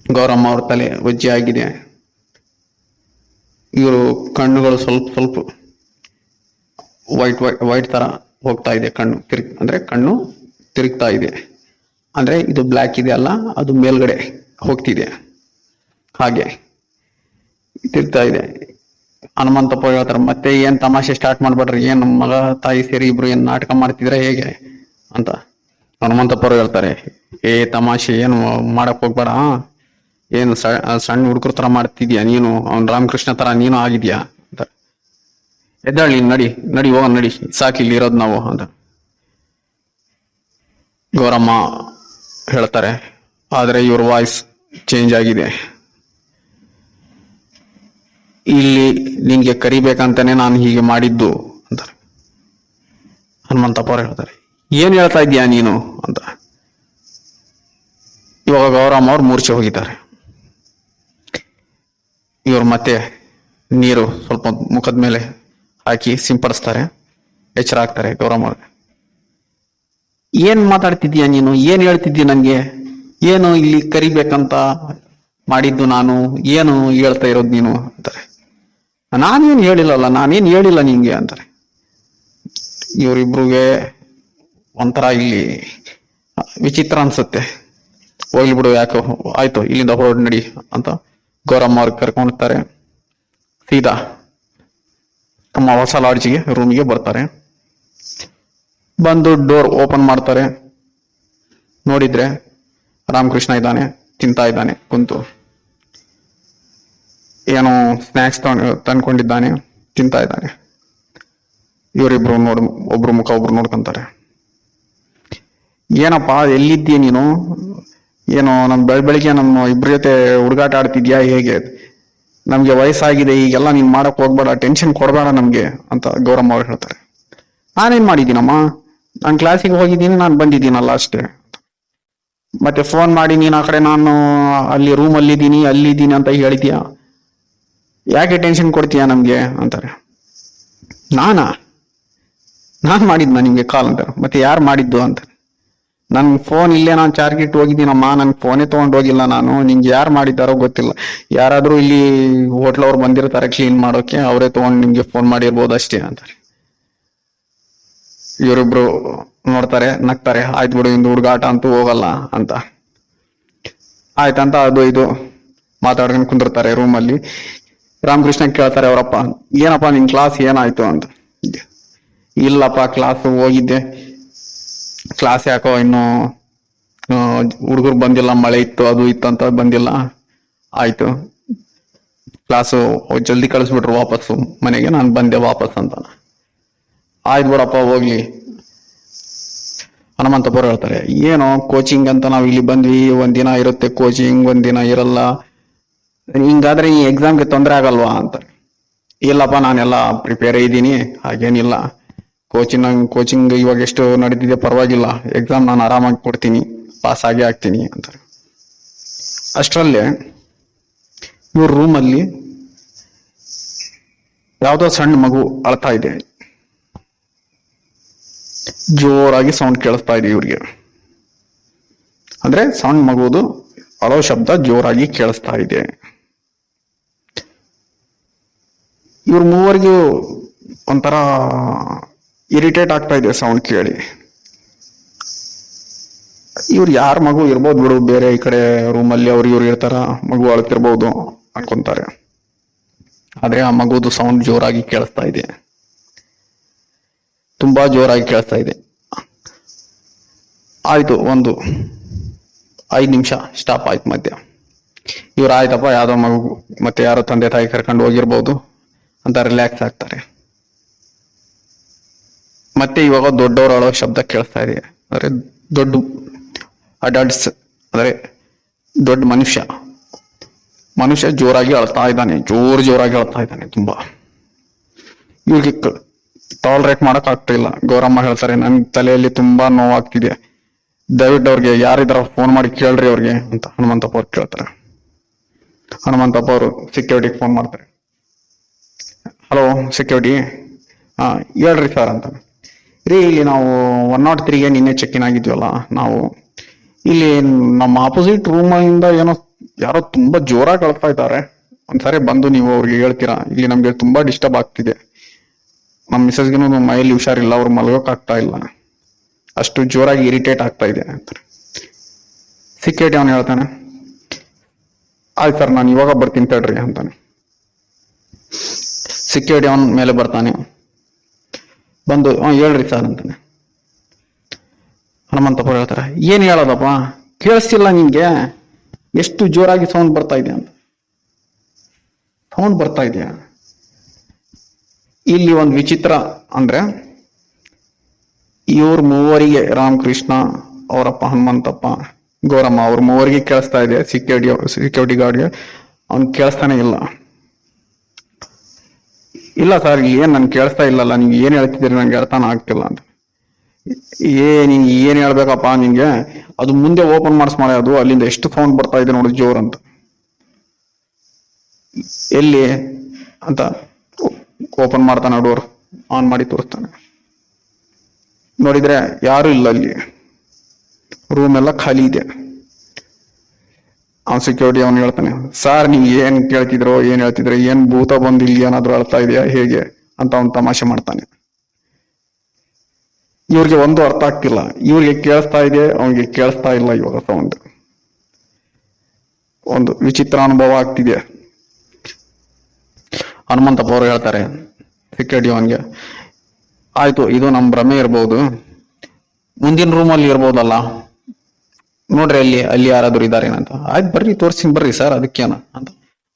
ಗೌರಮ್ಮ ಅವ್ರ ತಲೆ ಒಜ್ಜೆ ಆಗಿದೆ. ಇವರು ಕಣ್ಣುಗಳು ಸ್ವಲ್ಪ ವೈಟ್ ತರ ಹೋಗ್ತಾ ಇದೆ, ಕಣ್ಣು ಅಂದ್ರೆ ಕಣ್ಣು ತಿರುಗ್ತಾ ಇದೆ. ಅಂದ್ರೆ ಇದು ಬ್ಲ್ಯಾಕ್ ಇದೆ ಅಲ್ಲ, ಅದು ಮೇಲ್ಗಡೆ ಹೋಗ್ತಿದೆ, ಹಾಗೆ ತಿರುಗ್ತಾ ಇದೆ. ಹನುಮಂತಪ್ಪ ಹೇಳ್ತಾರೆ, ಮತ್ತೆ ಏನ್ ತಮಾಷೆ ಸ್ಟಾರ್ಟ್ ಮಾಡ್ಬೇಡ್ರಿ, ಏನ್ ಮಗ ತಾಯಿ ಸೇರಿ ಇಬ್ರು ಏನ್ ನಾಟಕ ಮಾಡ್ತಿದ್ರೆ ಹೇಗೆ ಅಂತ. ಹನುಮಂತಪ್ಪರು ಹೇಳ್ತಾರೆ, ತಮಾಷೆ ಏನು ಮಾಡಕ್ ಹೋಗ್ಬೇಡ, ಏನು ಸಣ್ಣ ಹುಡುಗರ ತರ ಮಾಡ್ತಿದ್ಯಾ ನೀನು, ಅವ್ನ್ ರಾಮಕೃಷ್ಣ ತರ ನೀನು ಆಗಿದ್ಯಾ ಅಂತ. ಎದ್ದಾಳಿ, ನಡಿ ಹೋಗೋಣ, ನಡಿ, ಸಾಕಿ ಇಲ್ಲಿ ಇರೋದು ನಾವು ಅಂತ ಗೌರಮ್ಮ ಹೇಳ್ತಾರೆ. ಆದ್ರೆ ಇವ್ರ ವಾಯ್ಸ್ ಚೇಂಜ್ ಆಗಿದೆ. ಇಲ್ಲಿ ನಿನ್ಗೆ ಕರಿಬೇಕಂತಾನೆ ನಾನು ಹೀಗೆ ಮಾಡಿದ್ದು ಅಂತಾರೆ. ಹನುಮಂತಪ್ಪ ಅವ್ರು ಹೇಳ್ತಾರೆ, ಏನ್ ಹೇಳ್ತಾ ಇದ್ಯಾ ನೀನು ಅಂತ. ಇವಾಗ ಗೌರಮ್ಮ ಅವ್ರು ಮೂರ್ಛೆ ಹೋಗಿದ್ದಾರೆ. ಇವ್ರು ಮತ್ತೆ ನೀರು ಸ್ವಲ್ಪ ಮುಖದ ಮೇಲೆ ಹಾಕಿ ಸಿಂಪಡಿಸ್ತಾರೆ, ಎಚ್ಚರ ಆಗ್ತಾರೆ. ಗೌರಮ್ಮ ಅವ್ರಿಗೆ, ಏನ್ ಮಾತಾಡ್ತಿದ್ಯಾ ನೀನು, ಏನ್ ಹೇಳ್ತಿದ್ದಿ ನನ್ಗೆ, ಏನು ಇಲ್ಲಿ ಕರಿಬೇಕಂತ ಮಾಡಿದ್ದು ನಾನು, ಏನು ಹೇಳ್ತಾ ಇರೋದು ನೀನು ಅಂತಾರೆ. ನಾನೇನ್ ಹೇಳಿಲ್ಲ ನಿಂಗೆ ಅಂತಾರೆ. ಇವರಿಬ್ರಿಗೆ ಒಂಥರ ಇಲ್ಲಿ ವಿಚಿತ್ರ ಅನ್ಸುತ್ತೆ. ಹೋಗ್ಲಿ ಬಿಡು, ಯಾಕೆ ಆಯ್ತು, ಇಲ್ಲಿಂದ ಹೊರಡ್ ನಡಿ ಅಂತ ಗೌರಮ್ಮ ಅವ್ರಿಗೆ ಕರ್ಕೊಂಡ್ತಾರೆ. ಸೀದಾ ತಮ್ಮ ಹೊಸ ಲಾಡ್ಜಿಗೆ ರೂಮಿಗೆ ಬರ್ತಾರೆ. ಬಂದು ಡೋರ್ ಓಪನ್ ಮಾಡ್ತಾರೆ. ನೋಡಿದ್ರೆ ರಾಮಕೃಷ್ಣ ಇದ್ದಾನೆ, ತಿಂತಾ ಇದ್ದಾನೆ ಕುಂತು, ಏನೋ ಸ್ನಾಕ್ಸ್ ತಂದ್ಕೊಂಡಿದ್ದಾನೆ, ತಿಂತಾ ಇದ್ದಾನೆ. ಇವರಿಬ್ರು ಒಬ್ರು ಮುಖ ಒಬ್ರು ನೋಡ್ಕೊಂತಾರೆ. ಏನಪ್ಪಾ ಎಲ್ಲಿದ್ದೀಯ ನೀನು, ಏನೋ ನಮ್ ಬೆಳಿಗ್ಗೆ ನಮ್ಮ ಇಬ್ರ ಜೊತೆ ಹುಡುಗಾಟ ಆಡ್ತಿದ್ಯಾ ಹೇಗೆ, ನಮ್ಗೆ ವಯಸ್ಸಾಗಿದೆ, ಈಗೆಲ್ಲ ನೀನ್ ಮಾಡಕ್ ಹೋಗ್ಬೇಡ, ಟೆನ್ಷನ್ ಕೊಡ್ಬೇಡ ನಮ್ಗೆ ಅಂತ ಗೌರಮ್ಮ ಅವ್ರು ಹೇಳ್ತಾರೆ. ನಾನೇನ್ ಮಾಡಿದ್ದೀನಮ್ಮ, ನಾನ್ ಕ್ಲಾಸಿಗೆ ಹೋಗಿದ್ದೀನಿ, ನಾನು ಬಂದಿದ್ದೀನಲ್ಲ ಅಷ್ಟೇ. ಮತ್ತೆ ಫೋನ್ ಮಾಡಿ ನೀನ್ ಆ ಕಡೆ ನಾನು ಅಲ್ಲಿ ರೂಮ್ ಅಲ್ಲಿದ್ದೀನಿ ಅಂತ ಹೇಳಿದ್ಯಾ, ಯಾಕೆ ಟೆನ್ಷನ್ ಕೊಡ್ತೀಯಾ ನಮ್ಗೆ ಅಂತಾರೆ. ನಾನ್ ಮಾಡಿದ್ನ ನಿಮ್ಗೆ ಕಾಲ್ ಅಂತಾರೆ. ಮತ್ತೆ ಯಾರು ಮಾಡಿದ್ದು ಅಂತ. ನನ್ ಫೋನ್ ಇಲ್ಲೇ ನಾನು ಚಾರ್ಜ್ ಇಟ್ಟು ಹೋಗಿದ್ದೀನಮ್ಮ, ನನ್ ಫೋನೇ ತಗೊಂಡ್ ಹೋಗಿಲ್ಲ ನಾನು, ನಿಂಗೆ ಯಾರು ಮಾಡಿದ್ದಾರೋ ಗೊತ್ತಿಲ್ಲ, ಯಾರಾದ್ರೂ ಇಲ್ಲಿ ಹೋಟ್ಲ್ ಅವ್ರು ಬಂದಿರ್ತಾರೆ ಕ್ಲೀನ್ ಮಾಡೋಕೆ, ಅವರೇ ತಗೊಂಡ್ ನಿಮ್ಗೆ ಫೋನ್ ಮಾಡಿರ್ಬೋದು ಅಷ್ಟೇ ಅಂತಾರೆ. ಇವರಿಬ್ರು ನೋಡ್ತಾರೆ, ನಗ್ತಾರೆ. ಆಯ್ತು ಬಿಡು, ಇಂದು ಹುಡುಗಾಟ ಅಂತೂ ಹೋಗಲ್ಲ ಅಂತ. ಆಯ್ತಂತ ಅದು ಇದು ಮಾತಾಡ್ಕೊಂಡು ಕುಂದಿರ್ತಾರೆ ರೂಮಲ್ಲಿ. ರಾಮಕೃಷ್ಣ ಕೇಳ್ತಾರೆ ಅವರಪ್ಪ, ಏನಪ್ಪ ನಿನ್ ಕ್ಲಾಸ್ ಏನಾಯ್ತು ಅಂತ. ಇಲ್ಲಪ್ಪ ಕ್ಲಾಸ್ ಹೋಗಿದ್ದೆ, ಕ್ಲಾಸ್ ಯಾಕೋ ಇನ್ನು ಹುಡುಗರು ಬಂದಿಲ್ಲ, ಮಳೆ ಇತ್ತು ಅದು ಇತ್ತು ಅಂತ ಬಂದಿಲ್ಲ, ಆಯ್ತು ಕ್ಲಾಸು ಜಲ್ದಿ ಕಳಿಸ್ಬಿಟ್ರು ವಾಪಸ್ಸು ಮನೆಗೆ, ನಾನು ಬಂದೆ ವಾಪಸ್ ಅಂತ. ಆಯ್ತು ಬಿಡಪ್ಪ ಹೋಗ್ಲಿ. ಹನುಮಂತಪ್ಪರು ಹೇಳ್ತಾರೆ, ಏನೋ ಕೋಚಿಂಗ್ ಅಂತ ನಾವ್ ಇಲ್ಲಿ ಬಂದ್ವಿ, ಒಂದಿನ ಇರುತ್ತೆ ಕೋಚಿಂಗ್, ಒಂದಿನ ಇರಲ್ಲ, ಹಿಂಗಾದ್ರೆ ಈ ಎಕ್ಸಾಮ್ಗೆ ತೊಂದರೆ ಆಗಲ್ವಾ ಅಂತ. ಇಲ್ಲಪ್ಪ ನಾನೆಲ್ಲ ಪ್ರಿಪೇರ್ ಇದ್ದೀನಿ, ಹಾಗೇನಿಲ್ಲ, ಕೋಚಿಂಗ್ ಇವಾಗ ಎಷ್ಟು ನಡೀತಿದೆ ಪರವಾಗಿಲ್ಲ, ಎಕ್ಸಾಮ್ ನಾನು ಆರಾಮಾಗಿ ಕೊಡ್ತೀನಿ, ಪಾಸ್ ಆಗೇ ಆಗ್ತೀನಿ ಅಂತಾರೆ. ಅಷ್ಟರಲ್ಲೇ ಇವ್ರ ರೂಮಲ್ಲಿ ಯಾವುದೋ ಸಣ್ಣ ಮಗು ಅಳ್ತಾ ಇದೆ, ಜೋರಾಗಿ ಸೌಂಡ್ ಕೇಳಿಸ್ತಾ ಇದೆ ಇವ್ರಿಗೆ. ಅಂದ್ರೆ ಸಣ್ಣ ಮಗುದು ಅಳೋ ಶಬ್ದ ಜೋರಾಗಿ ಕೇಳಿಸ್ತಾ ಇದೆ. ಇವ್ರ ಮೂವರಿಗೂ ಒಂಥರ ಇರಿಟೇಟ್ ಆಗ್ತಾ ಇದೆ ಸೌಂಡ್ ಕೇಳಿ. ಇವ್ರು ಯಾರ ಮಗು ಇರ್ಬೋದು ಬಿಡು, ಬೇರೆ ಈ ಕಡೆ ರೂಮಲ್ಲಿ ಇವ್ರು ಇರ್ತಾರ, ಮಗು ಅಳ್ತಿರ್ಬೋದು ಅನ್ಕೊಂತಾರೆ. ಆದ್ರೆ ಆ ಮಗುದು ಸೌಂಡ್ ಜೋರಾಗಿ ಕೇಳಿಸ್ತಾ ಇದೆ, ತುಂಬಾ ಜೋರಾಗಿ ಕೇಳಿಸ್ತಾ ಇದೆ. ಆಯ್ತು, ಒಂದು 5 ನಿಮಿಷ ಸ್ಟಾಪ್ ಆಯ್ತು ಮಧ್ಯ. ಇವ್ರು ಆಯ್ತಪ್ಪ ಯಾವ್ದೋ ಮಗು ಮತ್ತೆ ಯಾರೋ ತಂದೆ ತಾಯಿ ಕರ್ಕೊಂಡು ಹೋಗಿರ್ಬೋದು ಅಂತ ರಿಲ್ಯಾಕ್ಸ್ ಆಗ್ತಾರೆ. ಮತ್ತೆ ಇವಾಗ ದೊಡ್ಡವರು ಅಳೋ ಶಬ್ದ ಕೇಳಿಸ್ತಾ ಇದೆ. ಅಂದ್ರೆ ದೊಡ್ಡ ಅಡಲ್ಟ್ಸ್, ಅಂದ್ರೆ ದೊಡ್ಡ ಮನುಷ್ಯ ಜೋರಾಗಿ ಅಳ್ತಾ ಇದ್ದಾನೆ, ಜೋರಾಗಿ ಅಳ್ತಾ ಇದ್ದಾನೆ ತುಂಬಾ. ಇವ್ರಿಗೆ ಟಾಲರೇಟ್ ಮಾಡಕ್ ಆಗ್ತಾ ಇಲ್ಲ. ಗೌರಮ್ಮ ಹೇಳ್ತಾರೆ, ನನ್ ತಲೆಯಲ್ಲಿ ತುಂಬಾ ನೋವಾಗ್ತಿದೆ, ದಯವಿಟ್ಟು ಅವ್ರಿಗೆ ಯಾರಿದಾರ ಫೋನ್ ಮಾಡಿ ಕೇಳ್ರಿ ಅವ್ರಿಗೆ ಅಂತ ಹನುಮಂತಪ್ಪ ಅವ್ರು ಕೇಳ್ತಾರೆ. ಹನುಮಂತಪ್ಪ ಅವರು ಸೆಕ್ಯೂರಿಟಿಗೆ ಫೋನ್ ಮಾಡ್ತಾರೆ. ಹಲೋ ಸೆಕ್ಯೂರಿಟಿ, ಹೇಳ್ರಿ ಸರ್ ಅಂತ. ರೀ, ಇಲ್ಲಿ ನಾವು 103ಗೆ ನಿನ್ನೆ ಚೆಕ್ ಇನ್ ಆಗಿದ್ವಲ್ಲ, ನಾವು ಇಲ್ಲಿ ನಮ್ಮ ಆಪೋಸಿಟ್ ರೂಮ್ ಇಂದ ಯಾರೋ ತುಂಬಾ ಜೋರಾಗಿ ಅಳ್ತಾ ಇದ್ದಾರೆ, ಒಂದ್ಸರಿ ಬಂದು ನೀವು ಅವ್ರಿಗೆ ಹೇಳ್ತೀರಾ, ಇಲ್ಲಿ ನಮ್ಗೆ ತುಂಬಾ ಡಿಸ್ಟರ್ಬ್ ಆಗ್ತಿದೆ, ನಮ್ಮ ಮಿಸಸ್ಗೆನು ಮೈಯಲ್ಲಿ ಹುಷಾರಿಲ್ಲ, ಅವ್ರು ಮಲ್ಗೋಕ್ ಆಗ್ತಾ ಇಲ್ಲ, ಅಷ್ಟು ಜೋರಾಗಿ ಇರಿಟೇಟ್ ಆಗ್ತಾ ಇದೆ ಅಂತಾರೆ. ಸೆಕ್ಯೂರಿಟಿ ಅವನು ಹೇಳ್ತಾನೆ, ಆಯ್ತು ಸರ್ ನಾನು ಇವಾಗ ಬರ್ತೀನಿ ತಡ್ರಿ ಅಂತಾನೆ. ಸೆಕ್ಯೂರಿಟಿ ಅವನ್ ಮೇಲೆ ಬರ್ತಾನೆ, ಬಂದು ಹೇಳ್ರಿ ಸರ್ ಅಂತಾನೆ. ಹನುಮಂತಪ್ಪ ಹೇಳ್ತಾರೆ, ಏನ್ ಹೇಳೋದಪ್ಪ, ಕೇಳಿಸ್ತಿಲ್ಲ ನಿನ್ಗೆ, ಎಷ್ಟು ಜೋರಾಗಿ ಸೌಂಡ್ ಬರ್ತಾ ಇದೆ ಅಂತ. ಸೌಂಡ್ ಬರ್ತಾ ಇದೆಯಾ? ಇಲ್ಲಿ ಒಂದು ವಿಚಿತ್ರ ಅಂದ್ರೆ, ಇವ್ರ ರಾಮಕೃಷ್ಣ, ಅವರಪ್ಪ ಹನುಮಂತಪ್ಪ, ಗೌರಮ್ಮ, ಅವ್ರ ಮೂವರಿಗೆ ಕೇಳಿಸ್ತಾ ಇದೆ, ಸೆಕ್ಯೂರಿಟಿ ಗಾರ್ಡ್ಗೆ ಅವ್ನ್ ಕೇಳಿಸ್ತಾನೆ ಇಲ್ಲ. ಇಲ್ಲ ಸರ್, ಏನ್ ನನ್ ಕೇಳಿಸ್ತಾ ಇಲ್ಲಲ್ಲ, ನೀವು ಏನ್ ಹೇಳ್ತಿದ್ದೀರಿ ನಂಗೆ ಅರ್ಥನ ಆಗ್ತಿಲ್ಲ ಅಂತ. ನೀನ್ ಏನ್ ಹೇಳ್ಬೇಕಪ್ಪ ನಿನ್ಗೆ, ಅದು ಮುಂದೆ ಓಪನ್ ಮಾಡಿಸ್ಮಾಳೆ, ಅದು ಅಲ್ಲಿಂದ ಎಷ್ಟು ಸೌಂಡ್ ಬರ್ತಾ ಇದೆ ನೋಡಿ ಜೋರ್ ಅಂತ. ಎಲ್ಲಿ ಅಂತ ಓಪನ್ ಮಾಡ್ತಾನೆ, ಡೋರ್ ಆನ್ ಮಾಡಿ ತೋರಿಸ್ತಾನೆ. ನೋಡಿದ್ರೆ ಯಾರು ಇಲ್ಲ ಅಲ್ಲಿ, ರೂಮ್ ಎಲ್ಲ ಖಾಲಿ ಇದೆ. ಅವ್ನು ಸೆಕ್ಯೂರಿಟಿ ಅವನು ಹೇಳ್ತಾನೆ, ಸರ್ ನೀವು ಏನ್ ಹೇಳ್ತಿದ್ರೆ, ಏನ್ ಭೂತ ಬಂದು ಇಲ್ಲಿ ಏನಾದ್ರು ಅಳ್ತಾ ಇದೆಯಾ ಹೇಗೆ ಅಂತ ಅವ್ನು ತಮಾಷೆ ಮಾಡ್ತಾನೆ. ಇವ್ರಿಗೆ ಒಂದು ಅರ್ಥ ಆಗ್ತಿಲ್ಲ, ಇವ್ರಿಗೆ ಕೇಳಿಸ್ತಾ ಇದೆ, ಅವನಿಗೆ ಕೇಳಿಸ್ತಾ ಇಲ್ಲ. ಇವಾಗ ಸೌಂಡ್ ಒಂದು ವಿಚಿತ್ರ ಅನುಭವ ಆಗ್ತಿದೆ. ಹನುಮಂತಪ್ಪ ಅವರು ಹೇಳ್ತಾರೆ ಸೆಕ್ಯೂರಿಟಿ ಅವನ್ಗೆ, ಆಯ್ತು ಇದು ನಮ್ ಭ್ರಮೆ ಇರ್ಬೋದು, ಮುಂದಿನ ರೂಮಲ್ಲಿ ಇರ್ಬೋದಲ್ಲ, ನೋಡ್ರಿ ಅಲ್ಲಿ ಯಾರಾದ್ರೂ ಇದಾರೇನಂತ. ಆಯ್ತು ಬರ್ರಿ ತೋರಿಸ್ತೀನಿ ಬರ್ರಿ ಸರ್, ಅದಕ್ಕೇನ ಅಂತ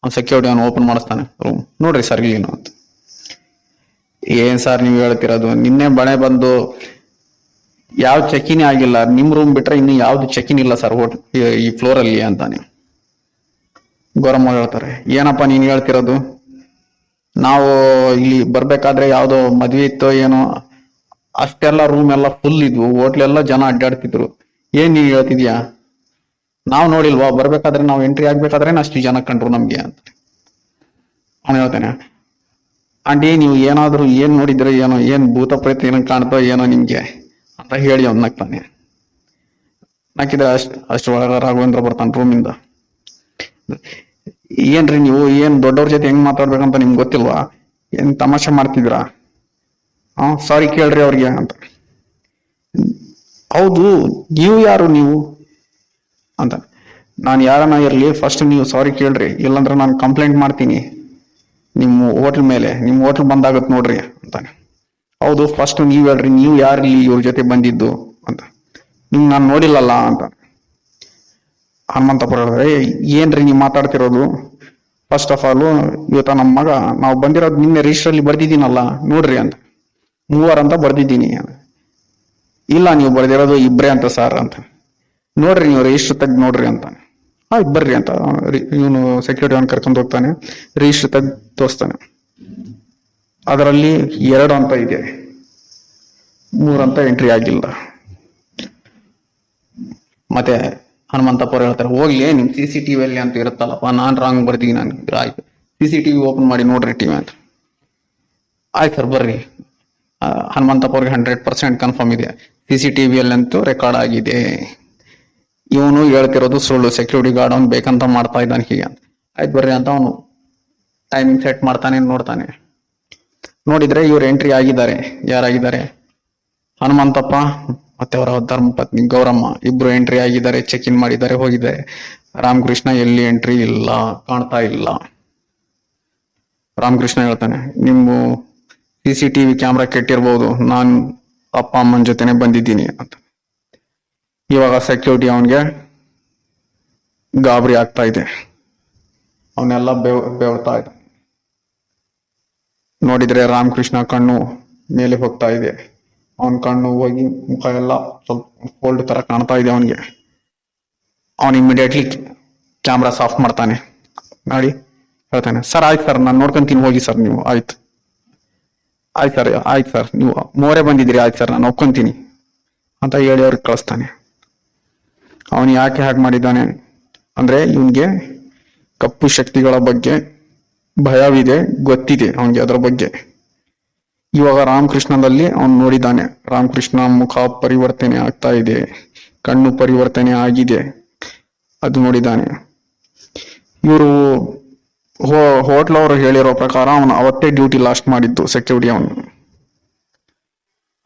ಅವ್ನು ಸೆಕ್ಯೂರಿಟಿ ಅವನು ಓಪನ್ ಮಾಡಿಸ್ತಾನೆ ರೂಮ್. ನೋಡ್ರಿ ಸರ್ ಇಲ್ಲಿನು ಅಂತ. ಏನ್ ಸರ್ ನೀವು ಹೇಳ್ತಿರೋದು, ನಿನ್ನೆ ಬಣೆ ಬಂದು ಯಾವ ಚೆಕಿನ್ ಆಗಿಲ್ಲ, ನಿಮ್ ರೂಮ್ ಬಿಟ್ರೆ ಇನ್ನು ಯಾವ್ದು ಚೆಕಿನ್ ಇಲ್ಲ ಸರ್ ಈ ಫ್ಲೋರ್ ಅಲ್ಲಿ ಅಂತಾನೆ. ಗೌರಮ್ಮ ಹೇಳ್ತಾರೆ, ಏನಪ್ಪ ನೀನ್ ಹೇಳ್ತಿರೋದು, ನಾವು ಇಲ್ಲಿ ಬರ್ಬೇಕಾದ್ರೆ ಯಾವ್ದೋ ಮದ್ವೆ ಇತ್ತೋ ಏನೋ, ಅಷ್ಟೆಲ್ಲ ರೂಮ್ ಎಲ್ಲ ಫುಲ್ ಇದ್ವು, ಹೋಟ್ಲೆಲ್ಲ ಜನ ಅಡ್ಡಾಡ್ತಿದ್ರು, ಏನ್ ನೀನ್ ಹೇಳ್ತಿದ್ಯಾ, ನಾವ್ ನೋಡಿಲ್ವಾ, ಬರ್ಬೇಕಾದ್ರೆ ನಾವು ಎಂಟ್ರಿ ಆಗ್ಬೇಕಾದ್ರೆ ಅಷ್ಟು ಜನ ಕಂಡ್ರು ನಮ್ಗೆ ಅಂತ ಅವನು ಹೇಳ್ತಾನೆ. ಆಂಟಿ ನೀವು ಏನಾದ್ರು ಏನ್ ನೋಡಿದ್ರೆ ಏನೋ, ಏನ್ ಭೂತ ಪ್ರೇತ ಏನ ಕಾಣ್ತೋ ಏನೋ ನಿಮ್ಗೆ ಅಂತ ಹೇಳಿ ಅವ್ನು ನಗ್ತಾನೆ. ನಕ್ಕಿದ್ರೆ ಅಷ್ಟು ಒಳಗ ರಾಘವೇಂದ್ರ ಬರ್ತಾನೆ ರೂಮಿಂದ. ಏನ್ರಿ ನೀವು ಏನ್ ದೊಡ್ಡವ್ರ ಜೊತೆ ಹೆಂಗ್ ಮಾತಾಡ್ಬೇಕಂತ ನಿಮ್ಗೆ ಗೊತ್ತಿಲ್ವಾ, ಏನ್ ತಮಾಷೆ ಮಾಡ್ತಿದ್ರಾ, ಸಾರಿ ಕೇಳ್ರಿ ಅವ್ರಿಗೆ ಅಂತ. ಹೌದು ನೀವು ಯಾರು ನೀವು ಅಂತ. ನಾನು ಯಾರನ್ನ ಇರಲಿ ಫಸ್ಟ್ ನೀವು ಸಾರಿ ಕೇಳ್ರಿ, ಇಲ್ಲಾಂದ್ರೆ ನಾನು ಕಂಪ್ಲೇಂಟ್ ಮಾಡ್ತೀನಿ ನಿಮ್ಮ ಹೋಟ್ಲ್ ಮೇಲೆ, ನಿಮ್ಮ ಹೋಟ್ಲ್ ಬಂದಾಗತ್ ನೋಡ್ರಿ ಅಂತಾನೆ. ಹೌದು ಫಸ್ಟ್ ನೀವ್ ಹೇಳ್ರಿ, ನೀವು ಯಾರಿಲ್ಲಿ ಇವ್ರ ಜೊತೆ ಬಂದಿದ್ದು ಅಂತ. ನಿಮ್ ನಾನು ನೋಡಿಲ್ಲಲ್ಲ ಅಂತ ಹನುಮಂತಪ್ಪ ಹೇಳಿದ್ರೆ, ಏನ್ರಿ ನೀವು ಮಾತಾಡ್ತಿರೋದು, ಫಸ್ಟ್ ಆಫ್ ಆಲ್ ಇವತ್ತ ನಮ್ಮ ಮಗ, ನಾವು ಬಂದಿರೋದು ನಿನ್ನೆ ರಿಜಿಸ್ಟರ್ ಅಲ್ಲಿ ಬರ್ದಿದ್ದೀನಲ್ಲ ನೋಡ್ರಿ ಅಂತ. 3 ಅಂತ ಬರ್ದಿದ್ದೀನಿ. ಇಲ್ಲ ನೀವು ಬರ್ದಿರೋದು 2 ಅಂತ ಸರ್ ಅಂತ. ನೋಡ್ರಿ ನೀವು ರಿಜಿಸ್ಟರ್ ತೆಗ್ದು ನೋಡ್ರಿ ಅಂತಾನೆ. ಆಯ್ತು ಬರ್ರಿ ಅಂತ ಇವನು ಸೆಕ್ಯೂರಿಟಿ ಅವನ್ ಕರ್ಕೊಂಡು ಹೋಗ್ತಾನೆ, ರಿಜಿಸ್ಟರ್ ತೆಗ್ದು ತೋರಿಸ್ತಾನೆ. ಅದರಲ್ಲಿ 2 ಅಂತ ಇದೆ, 3 ಅಂತ ಎಂಟ್ರಿ ಆಗಿಲ್ಲ. ಮತ್ತೆ ಹನುಮಂತಪ್ಪ ಅವ್ರು ಹೇಳ್ತಾರೆ, ಹೋಗ್ಲಿ ನಿಮ್ CCTV ಅಲ್ಲಿ ಅಂತ ಇರುತ್ತಲ್ಲಪ್ಪ, ನಾನ್ ರಾಂಗ್ ಬರ್ತೀನಿ, ನಾನು ಆಯ್ತು CCTV ಓಪನ್ ಮಾಡಿ ನೋಡ್ರಿ ಟಿವಿ ಅಂತ. ಆಯ್ತು ಸರ್ ಬರ್ರಿ. ಹನುಮಂತಪ್ಪ ಅವ್ರಿಗೆ 100% ಕನ್ಫರ್ಮ್ ಇದೆ, CCTV ಅಲ್ಲಿ ಅಂತೂ ರೆಕಾರ್ಡ್ ಆಗಿದೆ. ಇವನು ಹೇಳ್ತಿರೋದು ಸುಳ್ಳು, ಸೆಕ್ಯೂರಿಟಿ ಗಾರ್ಡ್ ಅವ್ನು ಬೇಕಂತ ಮಾಡ್ತಾ ಇದ್ದಾನೆ ಹೀಗೆ ಅಂತ. ಆಯ್ತು ಬರ್ರಿ ಅಂತ ಅವನು ಟೈಮಿಂಗ್ ಸೆಟ್ ಮಾಡ್ತಾನೆ, ನೋಡ್ತಾನೆ. ನೋಡಿದ್ರೆ ಇವ್ರು ಎಂಟ್ರಿ ಆಗಿದ್ದಾರೆ. ಯಾರಾಗಿದ್ದಾರೆ? ಹನುಮಂತಪ್ಪ ಮತ್ತೆ ಅವರ ಧರ್ಮಪತ್ನಿ ಗೌರಮ್ಮ ಇಬ್ರು ಎಂಟ್ರಿ ಆಗಿದ್ದಾರೆ, ಚೆಕ್ ಇನ್ ಮಾಡಿದ್ದಾರೆ, ಹೋಗಿದ್ದಾರೆ. ರಾಮಕೃಷ್ಣ ಎಲ್ಲಿ ಎಂಟ್ರಿ ಇಲ್ಲ, ಕಾಣ್ತಾ ಇಲ್ಲ. ರಾಮಕೃಷ್ಣ ಹೇಳ್ತಾನೆ, ನಿಮ್ಮ CCTV ಕ್ಯಾಮ್ರಾ ಕೆಟ್ಟಿರ್ಬೋದು, ನಾನು ಅಪ್ಪ ಅಮ್ಮನ ಜೊತೆನೆ ಬಂದಿದ್ದೀನಿ ಅಂತ. ಇವಾಗ ಸೆಕ್ಯೂರಿಟಿ ಅವನ್ಗೆ ಗಾಬರಿ ಆಗ್ತಾ ಇದೆ, ಅವನ್ನೆಲ್ಲ ಬೆವರ್ತಾ ಇದೆ. ನೋಡಿದ್ರೆ ರಾಮಕೃಷ್ಣ ಕಣ್ಣು ಮೇಲೆ ಹೋಗ್ತಾ ಇದೆ, ಅವನ್ ಕಣ್ಣು ಹೋಗಿ ಮುಖ ಎಲ್ಲ ಸ್ವಲ್ಪ ಫೋಲ್ಡ್ ತರ ಕಾಣ್ತಾ ಇದೆ ಅವನಿಗೆ. ಅವನ್ ಇಮಿಡಿಯೇಟ್ಲಿ ಕ್ಯಾಮ್ರಾಸ್ ಆಫ್ ಮಾಡ್ತಾನೆ. ನೋಡಿ ಹೇಳ್ತಾನೆ, ಸರ್ ಆಯ್ತು ಸರ್ ನಾನು ನೋಡ್ಕೊಂತೀನಿ, ಹೋಗಿ ಸರ್ ನೀವು. ಆಯ್ತು ಆಯ್ತು ಸರ್ ನೀವು ಮೋರೆ ಬಂದಿದ್ದೀರಿ, ಆಯ್ತು ಸರ್ ನಾನು ಒಪ್ಕೊಂತೀನಿ ಅಂತ ಹೇಳಿ ಅವ್ರಿಗೆ ಕಳಿಸ್ತಾನೆ. ಅವನು ಯಾಕೆ ಹಾಗೆ ಮಾಡಿದ್ದಾನೆ ಅಂದ್ರೆ, ಇವನ್ಗೆ ಕಪ್ಪು ಶಕ್ತಿಗಳ ಬಗ್ಗೆ ಭಯವಿದೆ, ಗೊತ್ತಿದೆ ಅವನಿಗೆ ಅದ್ರ ಬಗ್ಗೆ. ಇವಾಗ ರಾಮಕೃಷ್ಣದಲ್ಲಿ ಅವನು ನೋಡಿದ್ದಾನೆ, ರಾಮಕೃಷ್ಣ ಮುಖ ಪರಿವರ್ತನೆ ಆಗ್ತಾ ಇದೆ, ಕಣ್ಣು ಪರಿವರ್ತನೆ ಆಗಿದೆ, ಅದು ನೋಡಿದ್ದಾನೆ. ಇವರು ಹೋಟ್ಲ್ ಅವರು ಹೇಳಿರೋ ಪ್ರಕಾರ ಅವನು ಅವತ್ತೇ ಡ್ಯೂಟಿ ಲಾಸ್ಟ್ ಮಾಡಿದ್ದು ಸೆಕ್ಯೂರಿಟಿ. ಅವನು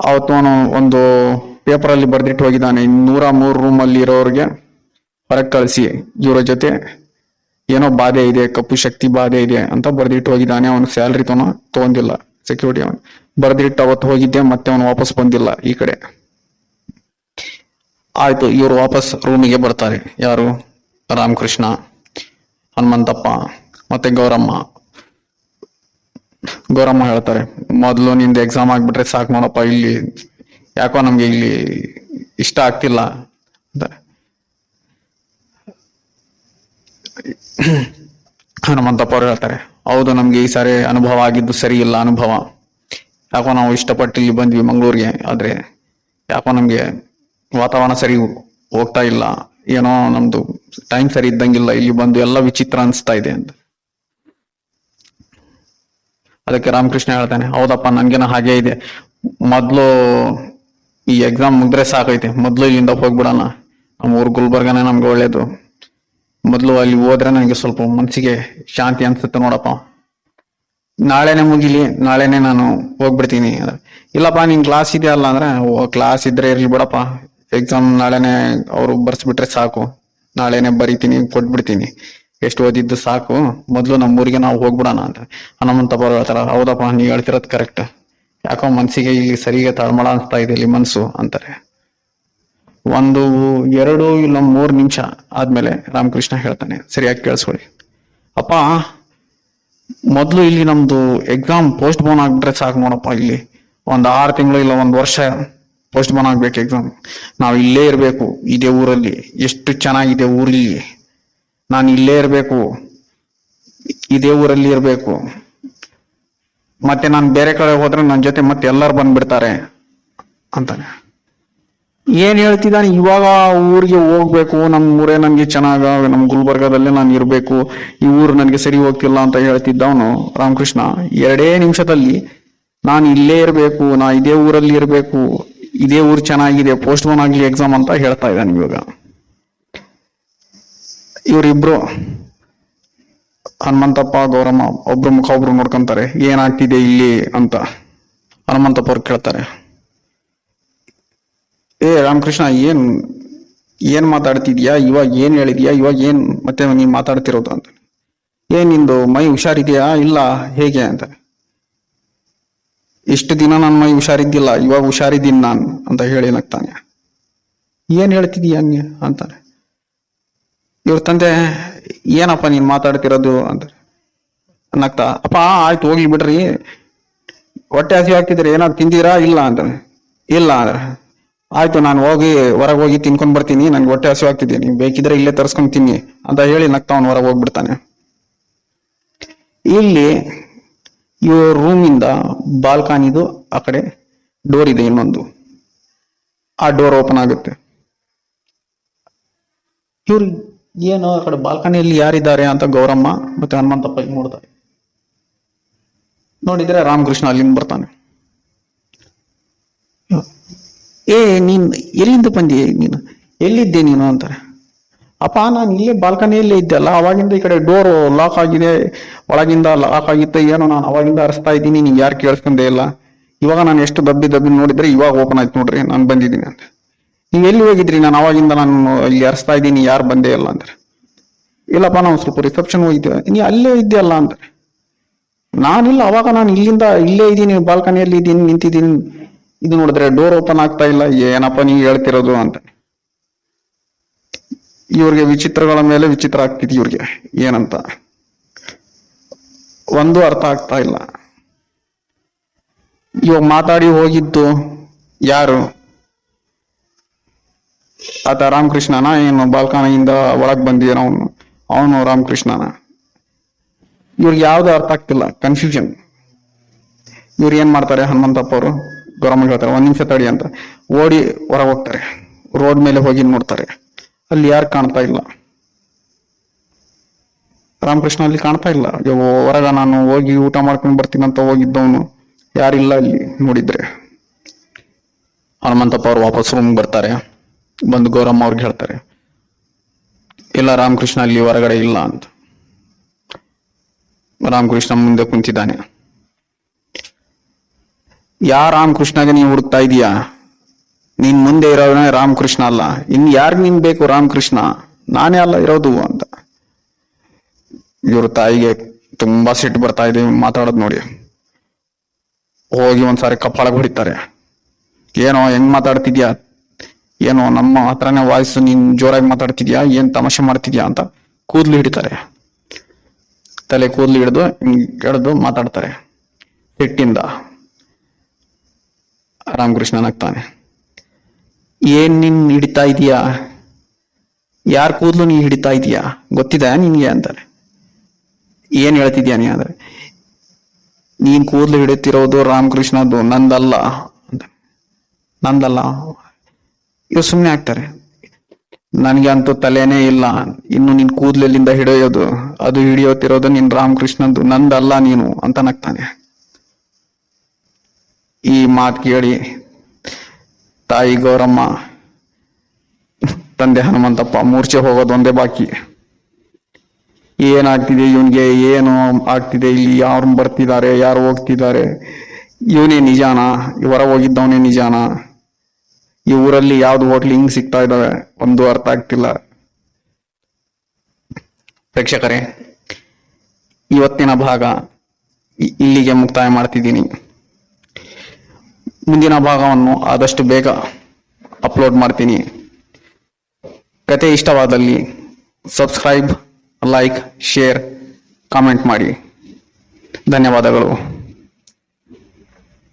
ಅವತ್ತು ಅವನು ಒಂದು ಪೇಪರ್ ಅಲ್ಲಿ ಬರ್ದಿಟ್ಟು ಹೋಗಿದ್ದಾನೆ, 103 ರೂಮ್ ಅಲ್ಲಿ ಇರೋರಿಗೆ ಹೊರಗೆ ಕಳಿಸಿ, ಇವರ ಜೊತೆ ಏನೋ ಬಾಧೆ ಇದೆ, ಕಪ್ಪು ಶಕ್ತಿ ಬಾಧೆ ಇದೆ ಅಂತ ಬರ್ದಿಟ್ಟು ಹೋಗಿದ್ದಾನೆ. ಅವನು ಸ್ಯಾಲ್ರಿ ತಗೊಂಡಿಲ್ಲ ಸೆಕ್ಯೂರಿಟಿ. ಅವನು ಬರ್ದಿಟ್ಟು ಅವತ್ತು ಹೋಗಿದ್ದೆ, ಮತ್ತೆ ಅವನು ವಾಪಸ್ ಬಂದಿಲ್ಲ ಈ ಕಡೆ. ಆಯ್ತು, ಇವರು ವಾಪಸ್ ರೂಮಿಗೆ ಬರ್ತಾರೆ. ಯಾರು? ರಾಮಕೃಷ್ಣ, ಹನುಮಂತಪ್ಪ ಮತ್ತೆ ಗೌರಮ್ಮ. ಗೌರಮ್ಮ ಹೇಳ್ತಾರೆ, ಮೊದಲು ನಿಂದ ಎಕ್ಸಾಮ್ ಆಗ್ಬಿಟ್ರೆ ಸಾಕು ನೋಡಪ್ಪ, ಇಲ್ಲಿ ಯಾಕೋ ನಮ್ಗೆ ಇಲ್ಲಿ ಇಷ್ಟ ಆಗ್ತಿಲ್ಲ ಅಂತ. ಹನುಮಂತಪ್ಪ ಅವ್ರು ಹೇಳ್ತಾರೆ, ಹೌದು ನಮ್ಗೆ ಈ ಸಾರಿ ಅನುಭವ ಆಗಿದ್ದು ಸರಿ ಇಲ್ಲ, ಅನುಭವ ಯಾಕೋ ನಾವು ಇಷ್ಟಪಟ್ಟು ಇಲ್ಲಿ ಬಂದ್ವಿ ಮಂಗಳೂರಿಗೆ, ಆದ್ರೆ ಯಾಕೋ ನಮ್ಗೆ ವಾತಾವರಣ ಸರಿ ಹೋಗ್ತಾ ಇಲ್ಲ, ಏನೋ ನಮ್ದು ಟೈಮ್ ಸರಿ ಇದ್ದಂಗಿಲ್ಲ, ಇಲ್ಲಿ ಬಂದು ಎಲ್ಲ ವಿಚಿತ್ರ ಅನಿಸ್ತಾ ಇದೆ ಅಂತ. ಅದಕ್ಕೆ ರಾಮಕೃಷ್ಣ ಹೇಳ್ತಾನೆ, ಹೌದಪ್ಪ ನನ್ಗೇನೋ ಹಾಗೆ ಇದೆ, ಮೊದ್ಲು ಈ ಎಕ್ಸಾಮ್ ಮುಗ್ದ್ರೆ ಸಾಕೈತೆ, ಮೊದ್ಲು ಇಲ್ಲಿಂದ ಹೋಗ್ಬಿಡೋಣ, ನಮ್ಮ ಊರು ಗುಲ್ಬರ್ಗನೇ ನಮ್ಗೆ ಒಳ್ಳೇದು, ಮೊದ್ಲು ಅಲ್ಲಿ ಹೋದ್ರೆ ನನಗೆ ಸ್ವಲ್ಪ ಮನ್ಸಿಗೆ ಶಾಂತಿ ಅನ್ಸುತ್ತೆ ನೋಡಪ್ಪ, ನಾಳೆನೆ ಮುಗಿಲಿ, ನಾಳೆನೆ ನಾನು ಹೋಗ್ಬಿಡ್ತೀನಿ. ಇಲ್ಲಪ್ಪ ನಿನ್ ಕ್ಲಾಸ್ ಇದೆಯಲ್ಲ ಅಂದ್ರೆ, ಕ್ಲಾಸ್ ಇದ್ರೆ ಇರ್ಲಿ ಬಿಡಪ್ಪ, ಎಕ್ಸಾಮ್ ನಾಳೆನೆ ಅವರು ಬರ್ಸ್ಬಿಟ್ರೆ ಸಾಕು, ನಾಳೆನೆ ಬರೀತೀನಿ, ಕೊಟ್ಬಿಡ್ತೀನಿ, ಎಷ್ಟು ಓದಿದ್ದು ಸಾಕು, ಮೊದ್ಲು ನಮ್ಮೂರಿಗೆ ನಾವು ಹೋಗ್ಬಿಡೋಣ ಅಂತ. ಹನುಮಂತಪ್ಪ ಹೇಳ್ತಾರ, ಹೌದಪ್ಪ ನೀವ್ ಹೇಳ್ತಿರೋದ್ ಕರೆಕ್ಟ್, ಯಾಕೋ ಮನ್ಸಿಗೆ ಇಲ್ಲಿ ಸರಿಗೆ ತಳಮಳ ಅನ್ಸ್ತಾ ಇದೆ ಇಲ್ಲಿ ಮನ್ಸು ಅಂತಾರೆ. 1, 2 ಇಲ್ಲ 3 ನಿಮಿಷ ಆದ್ಮೇಲೆ ರಾಮಕೃಷ್ಣ ಹೇಳ್ತಾನೆ, ಸರಿಯಾಗಿ ಕೇಳಿಸ್ಕೊಳ್ಳಿ ಅಪ್ಪ, ಮೊದ್ಲು ಇಲ್ಲಿ ನಮ್ದು ಎಕ್ಸಾಮ್ ಪೋಸ್ಟ್ ಬೋನ್ ಆಗ್ಬಿಟ್ರೆ ಸಾಕು ನೋಡಪ್ಪ, ಇಲ್ಲಿ 6 ತಿಂಗಳು ಇಲ್ಲ 1 ವರ್ಷ ಪೋಸ್ಟ್ ಬೋನ್ ಆಗ್ಬೇಕು ಎಕ್ಸಾಮ್, ನಾವ್ ಇಲ್ಲೇ ಇರ್ಬೇಕು ಇದೇ ಊರಲ್ಲಿ, ಎಷ್ಟು ಚೆನ್ನಾಗಿದೆ ಊರಲ್ಲಿ, ನಾನು ಇಲ್ಲೇ ಇರ್ಬೇಕು, ಇದೇ ಊರಲ್ಲಿ ಇರ್ಬೇಕು, ಮತ್ತೆ ನಾನು ಬೇರೆ ಕಡೆ ಹೋದ್ರೆ ನನ್ನ ಜೊತೆ ಮತ್ತೆ ಎಲ್ಲರೂ ಬಂದ್ಬಿಡ್ತಾರೆ ಅಂತಾನೆ. ಏನ್ ಹೇಳ್ತಿದ್ದಾನೆ, ಇವಾಗ ಊರಿಗೆ ಹೋಗ್ಬೇಕು, ನಮ್ಮ ಊರೇ ನನ್ಗೆ ಚೆನ್ನಾಗ, ನಮ್ ಗುಲ್ಬರ್ಗದಲ್ಲೇ ನಾನು ಇರ್ಬೇಕು, ಈ ಊರು ನನ್ಗೆ ಸರಿ ಹೋಗ್ತಿಲ್ಲ ಅಂತ ಹೇಳ್ತಿದ್ದವನು ರಾಮಕೃಷ್ಣ 2 ನಿಮಿಷದಲ್ಲಿ ನಾನು ಇಲ್ಲೇ ಇರ್ಬೇಕು, ನಾ ಇದೇ ಊರಲ್ಲಿ ಇರ್ಬೇಕು, ಇದೇ ಊರು ಚೆನ್ನಾಗಿದೆ, ಪೋಸ್ಟ್ ಬೋನ್ ಆಗ್ಲಿ ಎಕ್ಸಾಮ್ ಅಂತ ಹೇಳ್ತಾ ಇದ್ದಾನೆ. ಇವಾಗ ಇವರಿಬ್ರು ಹನುಮಂತಪ್ಪ ಗೌರಮ್ಮ ಒಬ್ರು ಮುಖ ಒಬ್ರು ನೋಡ್ಕೊಂತಾರೆ, ಏನಾಗ್ತಿದೆ ಇಲ್ಲಿ ಅಂತ. ಹನುಮಂತಪ್ಪ ಅವ್ರು ಕೇಳ್ತಾರೆ, ರಾಮಕೃಷ್ಣ ಏನ್ ಮಾತಾಡ್ತಿದ್ಯಾ, ಇವಾಗ ಏನ್ ಹೇಳಿದ್ಯಾ, ಇವಾಗ ಏನ್ ಮತ್ತೆ ನೀನ್ ಮಾತಾಡ್ತಿರೋದು ಅಂತ. ಏನ್ ನಿಂದು ಮೈ ಹುಷಾರಿದ್ಯಾ, ಇಲ್ಲ ಹೇಗೆ ಅಂತಾನೆ. ಇಷ್ಟು ದಿನ ನನ್ನ ಮೈ ಹುಷಾರಿದ್ದಿಲ್ಲ, ಇವಾಗ ಹುಷಾರಿದ್ದೀನಿ ನಾನು ಅಂತ ಹೇಳಿ ನಗ್ತಾನೆ. ಏನ್ ಹೇಳ್ತಿದೀಯ ಹಂಗೆ ಅಂತಾನೆ. ಇವ್ರ ತಂದೆ, ಏನಪ್ಪ ನೀನ್ ಮಾತಾಡ್ತಿರೋದು ಅಂತಾರೆ ನಗ್ತಾ. ಅಪ್ಪ ಆಯ್ತು ಹೋಗ್ಲಿ ಬಿಡ್ರಿ, ಹೊಟ್ಟೆ ಹಸಿ ಆಗ್ತಿದ್ರೆ ಏನಾದ್ರು ತಿಂದಿರಾ, ಇಲ್ಲ ಅಂತಾನೆ. ಇಲ್ಲ ಅಂದ್ರೆ ಆಯ್ತು, ನಾನು ಹೋಗಿ ಹೊರಗೆ ಹೋಗಿ ತಿನ್ಕೊಂಡ್ ಬರ್ತೀನಿ, ನನ್ಗೆ ಹೊಟ್ಟೆ ಹಸಿ ಆಗ್ತಿದೆ, ನೀವು ಬೇಕಿದ್ರೆ ಇಲ್ಲೇ ತರ್ಸ್ಕೊಂಡ್ ತಿನ್ನಿ ಅಂತ ಹೇಳಿ ನಗ್ತಾ ಅವ್ನು ಹೊರಗೆ ಹೋಗ್ಬಿಡ್ತಾನೆ. ಇಲ್ಲಿ ಇವ್ರ ರೂಮಿಂದ ಬಾಲ್ಕನಿದು ಆ ಕಡೆ ಡೋರ್ ಇದೆ ಇನ್ನೊಂದು, ಆ ಡೋರ್ ಓಪನ್ ಆಗುತ್ತೆ. ಇವ್ರು ಏನು ಆ ಕಡೆ ಬಾಲ್ಕನಿಯಲ್ಲಿ ಯಾರಿದ್ದಾರೆ ಅಂತ ಗೌರಮ್ಮ ಮತ್ತೆ ಹನುಮಂತಪ್ಪ ನೋಡ್ತಾರೆ. ನೋಡಿದ್ರೆ ರಾಮಕೃಷ್ಣ ಅಲ್ಲಿಂದ ಬರ್ತಾನೆ. ಏ ನೀನ್ ಎಲ್ಲಿಂದ ಬಂದಿ, ನೀನು ಎಲ್ಲಿದ್ದೆ ನೀನು ಅಂತಾರೆ. ಅಪ್ಪ ನಾನು ಇಲ್ಲೇ ಬಾಲ್ಕನಿಯಲ್ಲೇ ಇದ್ದೆ ಅಲ್ಲ, ಅವಾಗಿಂದ ಈ ಕಡೆ ಡೋರ್ ಲಾಕ್ ಆಗಿದೆ, ಒಳಗಿಂದ ಲಾಕ್ ಆಗಿತ್ತು, ಏನೋ ನಾನು ಅವಾಗಿಂದ ಅರಸ್ತಾ ಇದ್ದೀನಿ, ನಿಂಗೆ ಯಾರು ಕೇಳಿಸ್ಕೊಂಡೇ ಇಲ್ಲ, ಇವಾಗ ನಾನು ಎಷ್ಟು ದಬ್ಬಿ ನೋಡಿದ್ರೆ ಇವಾಗ ಓಪನ್ ಆಯ್ತು ನೋಡ್ರಿ, ನಾನು ಬಂದಿದ್ದೀನಿ ಅಂತ. ನೀವು ಎಲ್ಲಿ ಹೋಗಿದ್ರಿ, ನಾನು ಅವಾಗಿಂದ ನಾನು ಇಲ್ಲಿ ಅರಸ್ತಾ ಇದ್ದೀನಿ, ಯಾರು ಬಂದೇ ಇಲ್ಲ ಅಂತಾರೆ. ಇಲ್ಲಪ್ಪ ನಾವು ಸ್ವಲ್ಪ ರಿಸೆಪ್ಷನ್ ಹೋಗಿದ್ದೆ, ನೀ ಅಲ್ಲೇ ಇದ್ದೆ ಅಲ್ಲ ಅಂತಾರೆ. ನಾನಿಲ್ಲ, ಅವಾಗ ನಾನು ಇಲ್ಲಿಂದ ಇಲ್ಲೇ ಇದ್ದೀನಿ, ಬಾಲ್ಕನಿಯಲ್ಲಿ ಇದ್ದೀನಿ, ನಿಂತಿದ್ದೀನಿ, ಇದು ನೋಡಿದ್ರೆ ಡೋರ್ ಓಪನ್ ಆಗ್ತಾ ಇಲ್ಲ, ಏನಪ್ಪ ನೀವು ಹೇಳ್ತಿರೋದು ಅಂತ. ಇವ್ರಿಗೆ ವಿಚಿತ್ರಗಳ ಮೇಲೆ ವಿಚಿತ್ರ ಆಗ್ತಿದೆ. ಇವ್ರಿಗೆ ಏನಂತ ಒಂದು ಅರ್ಥ ಆಗ್ತಾ ಇಲ್ಲ. ಇವಾಗ ಮಾತಾಡಿ ಹೋಗಿದ್ದು ಯಾರು, ಆತ ರಾಮಕೃಷ್ಣನ, ಏನು ಬಾಲ್ಕನಿಯಿಂದ ಒಳಗ್ ಬಂದಿದ್ದಾನ ಅವನು ರಾಮಕೃಷ್ಣನ? ಇವ್ರಿಗೆ ಯಾವ್ದು ಅರ್ಥ ಆಗ್ತಿಲ್ಲ, ಕನ್ಫ್ಯೂಷನ್. ಇವ್ರು ಏನ್ ಮಾಡ್ತಾರೆ, ಹನುಮಂತಪ್ಪ ಅವರು ಗೌರಮ್ಮ ಹೇಳ್ತಾರೆ, ಒಂದ್ ನಿಮಿಷ ತಡಿ ಅಂತ ಓಡಿ ಹೊರಗೆ ಹೋಗ್ತಾರೆ. ರೋಡ್ ಮೇಲೆ ಹೋಗಿ ನೋಡ್ತಾರೆ, ಅಲ್ಲಿ ಯಾರು ಕಾಣ್ತಾ ಇಲ್ಲ. ರಾಮಕೃಷ್ಣ ಅಲ್ಲಿ ಕಾಣ್ತಾ ಇಲ್ಲ. ಹೊರಗ ನಾನು ಹೋಗಿ ಊಟ ಮಾಡ್ಕೊಂಡು ಬರ್ತೀನಿ ಅಂತ ಹೋಗಿದ್ದವನು ಯಾರಿಲ್ಲ ಅಲ್ಲಿ. ನೋಡಿದ್ರೆ ಹನುಮಂತಪ್ಪ ಅವ್ರು ವಾಪಸ್ ರೂಮ್ ಬರ್ತಾರೆ. ಬಂದು ಗೌರಮ್ಮ ಅವ್ರಿಗೆ ಹೇಳ್ತಾರೆ, ಇಲ್ಲ ರಾಮಕೃಷ್ಣ ಅಲ್ಲಿ ಹೊರಗಡೆ ಇಲ್ಲ ಅಂತ. ರಾಮಕೃಷ್ಣ ಮುಂದೆ ಕುಂತಿದ್ದಾನೆ. ಯಾ ರಾಮಕೃಷ್ಣಗೆ ನೀವು ಹುಡುಕ್ತಾ ಇದೀಯಾ? ನೀನ್ ಮುಂದೆ ಇರೋನೇ ರಾಮಕೃಷ್ಣ ಅಲ್ಲ, ಇನ್ ಯಾರಿಗ್ ನಿನ್ ಬೇಕು ರಾಮಕೃಷ್ಣ? ನಾನೇ ಅಲ್ಲ ಇರೋದು ಅಂತ. ಇವ್ರ ತಾಯಿಗೆ ತುಂಬಾ ಸಿಟ್ಟು ಬರ್ತಾ ಇದೆ ಮಾತಾಡೋದ್ ನೋಡಿ. ಹೋಗಿ ಒಂದ್ಸಾರಿ ಕಪಾಳಕ್ಕೆ ಹೊಡಿತಾರೆ. ಏನೋ ಹೆಂಗ್ ಮಾತಾಡ್ತಿದ್ಯಾ, ಏನೋ ನಮ್ಮ ಹತ್ರನೇ ವಾಯ್ಸು, ನೀನ್ ಜೋರಾಗಿ ಮಾತಾಡ್ತಿದ್ಯಾ, ಏನ್ ತಮಾಷೆ ಮಾಡ್ತಿದ್ಯಾ ಅಂತ ಕೂದ್ಲು ಹಿಡಿತಾರೆ. ತಲೆ ಕೂದ್ಲು ಹಿಡಿದು ಮಾತಾಡ್ತಾರೆ ಸಿಟ್ಟಿಂದ. ರಾಮಕೃಷ್ಣ ನಗ್ತಾನೆ. ಏನ್ ನೀನ್ ಹಿಡಿತಾ ಇದೀಯಾ, ಯಾರ್ ಕೂದ್ಲು ನೀ ಹಿಡಿತಾ ಇದೀಯಾ, ಗೊತ್ತಿದೆ ನಿನ್ಗೆ ಅಂತಾರೆ. ಏನ್ ಹೇಳ್ತಿದ್ಯಾ ನೀ ಅಂದ್ರೆ, ನೀನ್ ಕೂದ್ಲು ಹಿಡಿತಿರೋದು ರಾಮಕೃಷ್ಣದ್ದು, ನಂದಲ್ಲ ಅಂತ. ನಂದಲ್ಲ? ಇವ್ ಸುಮ್ನೆ ಆಗ್ತಾರೆ. ನನ್ಗೆ ಅಂತೂ ತಲೆನೇ ಇಲ್ಲ, ಇನ್ನು ನಿನ್ ಕೂದ್ಲೆಲ್ಲಿಂದ ಹಿಡಿಯೋದು, ಅದು ಹಿಡಿಯೋತಿರೋದು ನಿನ್ ರಾಮಕೃಷ್ಣದ್ದು, ನಂದಲ್ಲ ನೀನು ಅಂತ ನಗ್ತಾನೆ. ಈ ಮಾತು ಕೇಳಿ ತಾಯಿ ಗೌರಮ್ಮ, ತಂದೆ ಹನುಮಂತಪ್ಪ ಮೂರ್ಛೆ ಹೋಗೋದು ಒಂದೇ ಬಾಕಿ. ಏನಾಗ್ತಿದೆ ಇವನ್ಗೆ, ಏನು ಆಗ್ತಿದೆ ಇಲ್ಲಿ, ಯಾರು ಬರ್ತಿದ್ದಾರೆ, ಯಾರು ಹೋಗ್ತಿದ್ದಾರೆ, ಇವನೇ ನಿಜಾನ, ಹೊರ ಹೋಗಿದ್ದವನೇ ನಿಜಾನ, ಈ ಊರಲ್ಲಿ ಯಾವ್ದು ಹೋಟ್ಲ್ ಹಿಂಗ್ ಸಿಗ್ತಾ ಇದಾವೆ, ಒಂದು ಅರ್ಥ ಆಗ್ತಿಲ್ಲ. ಪ್ರೇಕ್ಷಕರೇ, ಇವತ್ತಿನ ಭಾಗ ಇಲ್ಲಿಗೆ ಮುಕ್ತಾಯ ಮಾಡ್ತಿದ್ದೀನಿ. ಮುಂದಿನ ಭಾಗವನ್ನು ಆದಷ್ಟು ಬೇಗ ಅಪ್ಲೋಡ್ ಮಾಡ್ತೀನಿ. ಕತೆ ಇಷ್ಟವಾದಲ್ಲಿ ಸಬ್ಸ್ಕ್ರೈಬ್, ಲೈಕ್, ಶೇರ್, ಕಾಮೆಂಟ್ ಮಾಡಿ. ಧನ್ಯವಾದಗಳು.